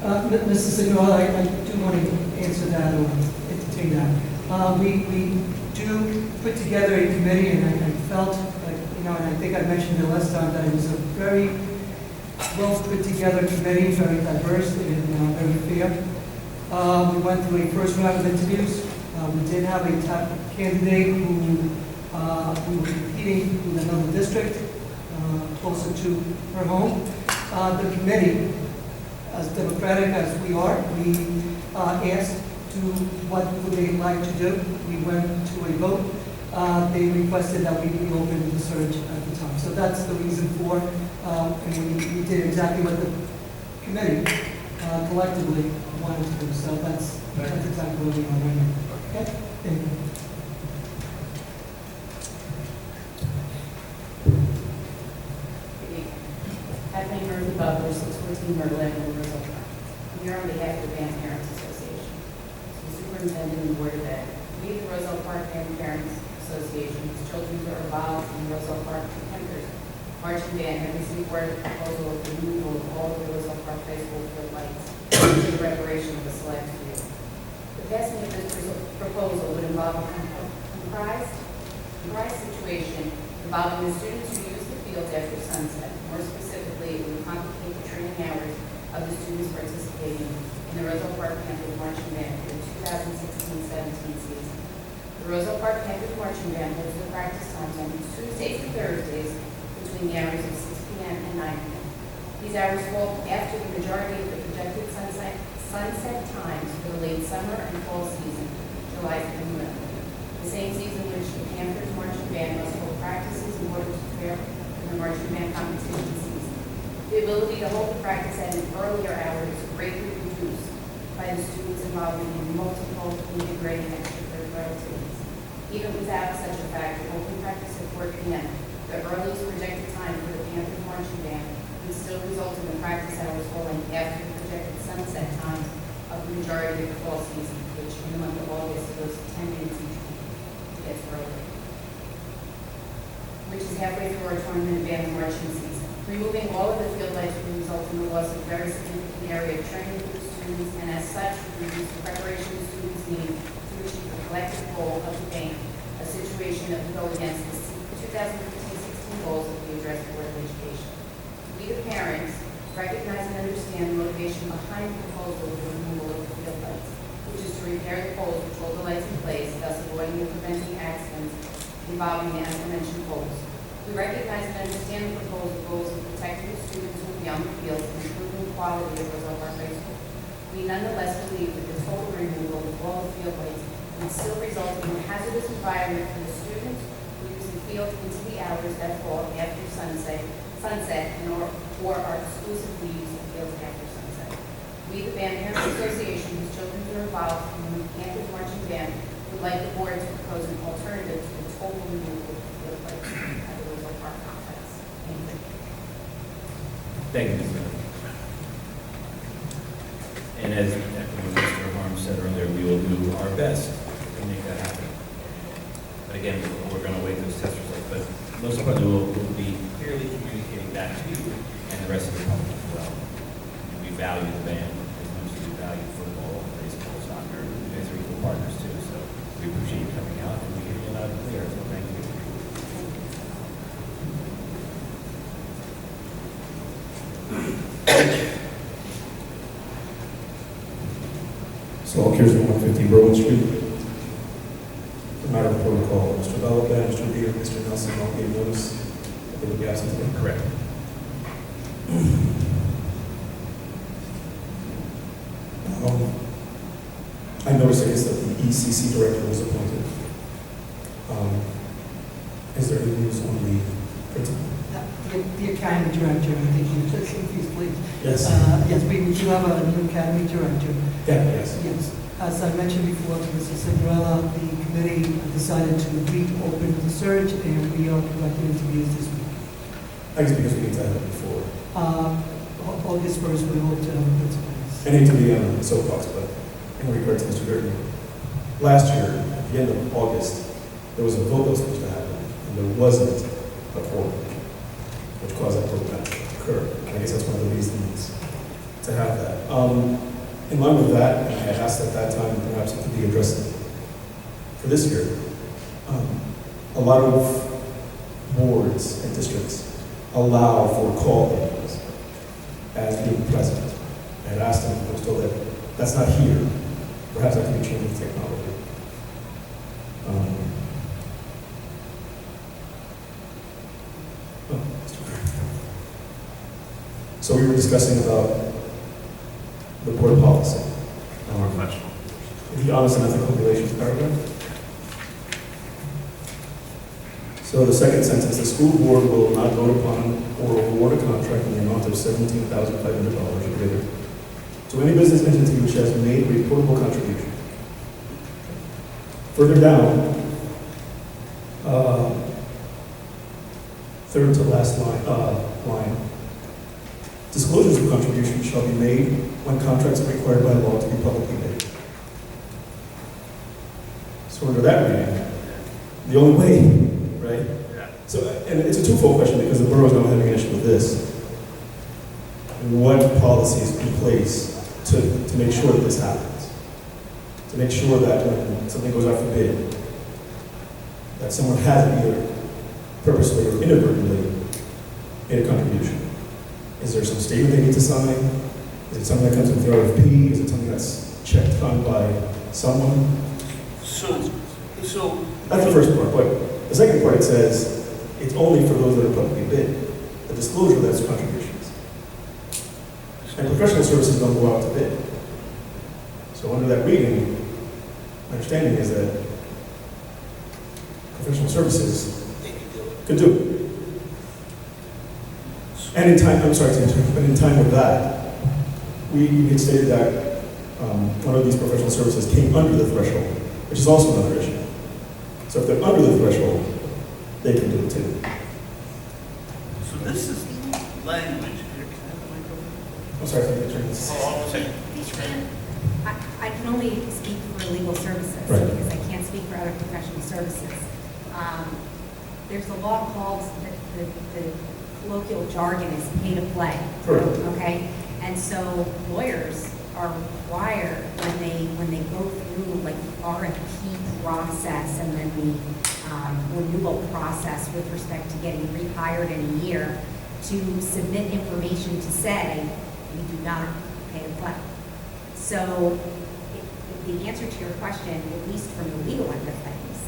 C: Mr. Sigal, I do want to answer that or entertain that. We do put together a committee, and I felt like, and I think I mentioned it last time, that it was a very well put together committee, very diverse and very fair. We went through a first round of interviews. We did have a top candidate who we were competing with another district closer to her home. The committee, as democratic as we are, we asked what would they like to do. We went to a vote. They requested that we reopen the search at the time. So that's the reason for, and we did exactly what the committee collectively wanted to do. So that's exactly where we are right now. Okay? Thank you.
P: Kathleen Murphy Butler, 614 Myrtle Avenue, Roselle Park. I'm here on behalf of the Band Parents Association. The superintendent and board of ed. We, the Roselle Park Band Parents Association, whose children are involved in the Roselle Park Contenders Marching Band, have received word of the proposal of the removal of all of the Roselle Park High School footlights to the reparation of the select few. The passing of this proposal would involve a comprised situation in involving the students who use the field after sunset. More specifically, it will complicate the training hours of the students participating in the Roselle Park Panthers Marching Band for the 2016-17 season. The Roselle Park Panthers Marching Band holds their practice times on Tuesdays and Thursdays between the hours of 6 p.m. and 9 p.m. These hours fall after the majority of the projected sunset times for the late summer and fall season, July through November. The same season which the Panthers Marching Band must hold practices in order to prepare for the marching band competition season. The ability to hold the practice at an earlier hour is greatly reduced by the students involved in multiple integrating extracurricular activities. Even without such a factor, holding practice at 4 p.m., the earliest projected time for the Panthers Marching Band would still result in the practice hours falling after the projected sunset time of the majority of the fall season, which in the month of August goes 10 minutes each week. Gets early, which is halfway through our tournament band marching season. Removing all of the field lights will result in the loss of a very significant area of training for the students, and as such, reduce the preparation the students need to achieve the collective goal of the game, a situation that will go against the 2015-16 goals of the Address Board of Education. We, the parents, recognize and understand the motivation behind the proposal for the removal of the field lights, which is to repair the poles which hold the lights in place, thus avoiding and preventing accidents involving the aforementioned poles. We recognize and understand the proposed goals of protecting the students who will be on the field and improving the quality of Roselle Park High School. We nonetheless believe that the total removal of all the field lights would still result in a hazardous environment for the students who use the field into the hours that fall after sunset or are exclusively used the field after sunset. We, the Band Parents Association, whose children are involved in the Panthers Marching Band, would like the board to propose an alternative to the total removal of the field lights at the Roselle Park complex. Thank you.
A: Thank you, Ms. Miller. And as Mr. Harms said earlier, we will do our best to make that happen. But again, we're going to wait those test results. But most importantly, we'll be clearly communicating that to you and the rest of the public as well. We value the band as much as we value football, baseball, soccer. You guys are equal partners too, so we appreciate you coming out and we hear you loud and clear. So thank you.
E: So all cares for 150 Berwyn Street. As a matter of protocol, Mr. Bellican, Mr. Beard, Mr. Nelson all gave notice that they would be absent today.
A: Correct.
E: I noticed, I guess, that the ECC director was appointed. Is there any news on the principal?
C: The academy director, I think you just confused, please.
E: Yes.
C: Yes, we do have a new academy director.
E: Yeah, yes.
C: Yes. As I mentioned before to Mrs. Cinderella, the committee decided to reopen the search, and we are conducting interviews this week.
E: I guess because we need to have it before.
C: August 1st, we hope to have a principal.
E: I hate to be on a soapbox, but in regard to Mr. Gurdon, last year, at the end of August, there was a vote that was supposed to happen, and there wasn't a quorum, which caused that vote to occur. I guess that's one of the reasons to have that. In line with that, and I had asked at that time, perhaps it could be addressed for this year, a lot of boards and districts allow for call-ins as being present. I had asked them, I was told that that's not here. Perhaps that can be changed with technology. So we were discussing about the board policy.
K: Professional.
E: The honest and ethical relations paragraph. So the second sentence, the school board will not vote upon or award a contract in the amount of $17,500 or greater to any business entity which has made a reportable contribution. Further down, third to last line, disclosures of contributions shall be made when contracts are required by law to be publicly made. So under that reading, the only way, right?
K: Yeah.
E: So, and it's a twofold question because the borough is not having an issue with this. What policies in place to make sure that this happens? To make sure that when something goes out for bid, that someone has it either purposely or inadvertently made a contribution? Is there some statement they need to sign? Is it something that comes with the RFP? Is it something that's checked on by someone?
F: So,
E: That's the first part, but the second part, it says it's only for those that are publicly bid. The disclosure, that's contributions. And professional services don't go out to bid. So under that reading, my understanding is that professional services could do it. And in time, I'm sorry to interrupt, but in time with that, we had stated that one of these professional services came under the threshold, which is also another issue. So if they're under the threshold, they can do it too.
F: so this is language. Here, can I have the microphone?
E: I'm sorry, I think I turned this.
F: Oh, okay.
D: I can only speak for legal services,
E: Right.
D: because I can't speak for other professional services. There's a law called, the colloquial jargon is pay to play.
E: Correct.
D: Okay? And so lawyers are required, when they go through like the RFP process and then the renewal process with respect to getting rehired in a year, to submit information to say, we do not pay to play. So the answer to your question, at least from the legal end of things,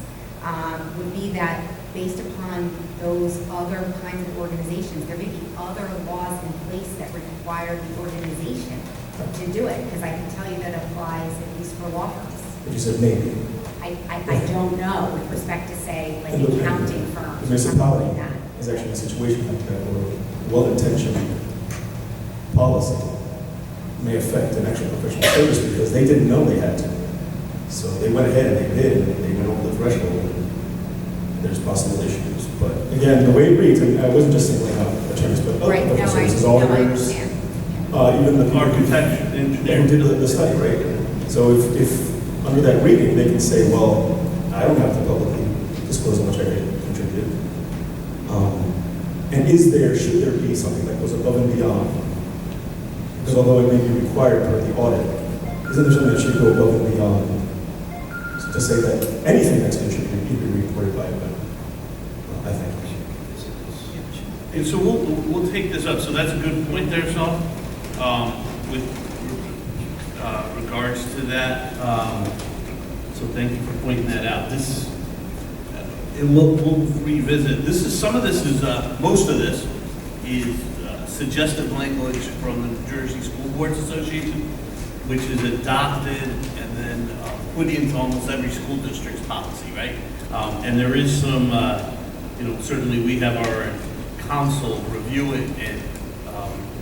D: would be that based upon those other kinds of organizations, there may be other laws in place that require the organization to do it, because I can tell you that applies at least for law firms.
E: But you said maybe.
D: I don't know with respect to, say, like
E: And the-
D: accounting firms.
E: The municipality
D: something like that.
E: is actually in a situation like that where well-intentioned policy may affect an actual professional service because they didn't know they had to. So they went ahead and they did, and they went over the threshold. And there's possible issues. But again, the way it reads, and I wasn't just singling out attorneys, but other
D: Right, no,
E: professional services,
D: I
E: auditors,
D: understand.
E: even the people
F: Architect,
E: who
F: engineer.
E: did the study, right? So if under that reading, they can say, well, I don't have to publicly disclose how much I contributed. And should there be something that goes above and beyond? Because although it may be required per the audit, isn't there something that should go above and beyond to say that anything that's contributed need to be reported by a vendor? I think.
F: And so we'll take this up. So that's a good point there, Sal. With regards to that, so thank you for pointing that out. This, and we'll revisit. Some of this is, most of this is suggestive language from the New Jersey School Boards Association, which is adopted and then put into almost every school district's policy, right? And there is some, certainly we have our council review it and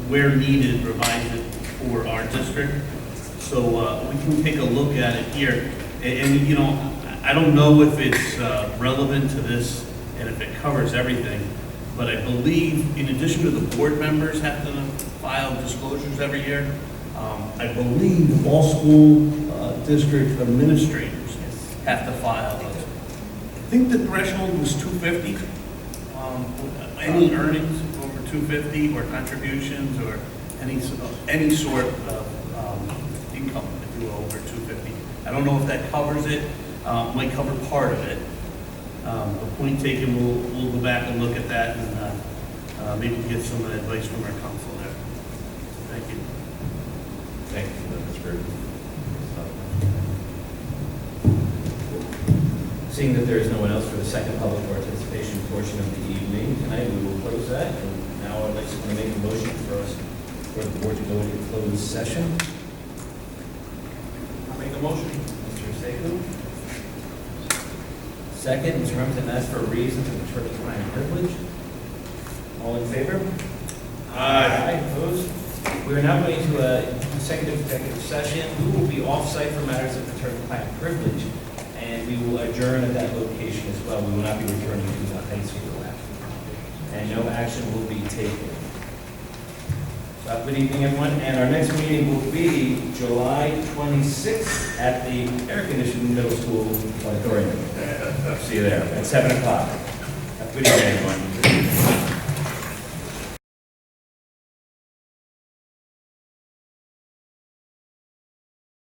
F: where needed, revise it for our district. So we can take a look at it here. And I don't know if it's relevant to this and if it covers everything, but I believe in addition to the board members have to file disclosures every year, I believe all school district administrators have to file those. I think the threshold was 250. Any earnings over 250 or contributions or any sort of income if you go over 250. I don't know if that covers it. Might cover part of it. The point taken, we'll go back and look at that and maybe get some advice from our council there. Thank you.
A: Thank you, Mr. Green. Seeing that there is no one else for the second public participation portion of the evening, tonight we will close that. And now I'd like to make a motion for the board to go into closed session.
K: I'll make a motion.
A: Mr. Sekou. Second, Mr. Remington asks for a reason to attorney-client privilege. All in favor? Aye. Opposed? We are now going into a consecutive executive session. We will be off-site for matters of attorney-client privilege, and we will adjourn at that location as well. We will not be returning to the high school after. And no action will be taken. Good evening, everyone, and our next meeting will be July 26th at the air-conditioned middle school auditorium. See you there at 7 o'clock. Good evening, everyone.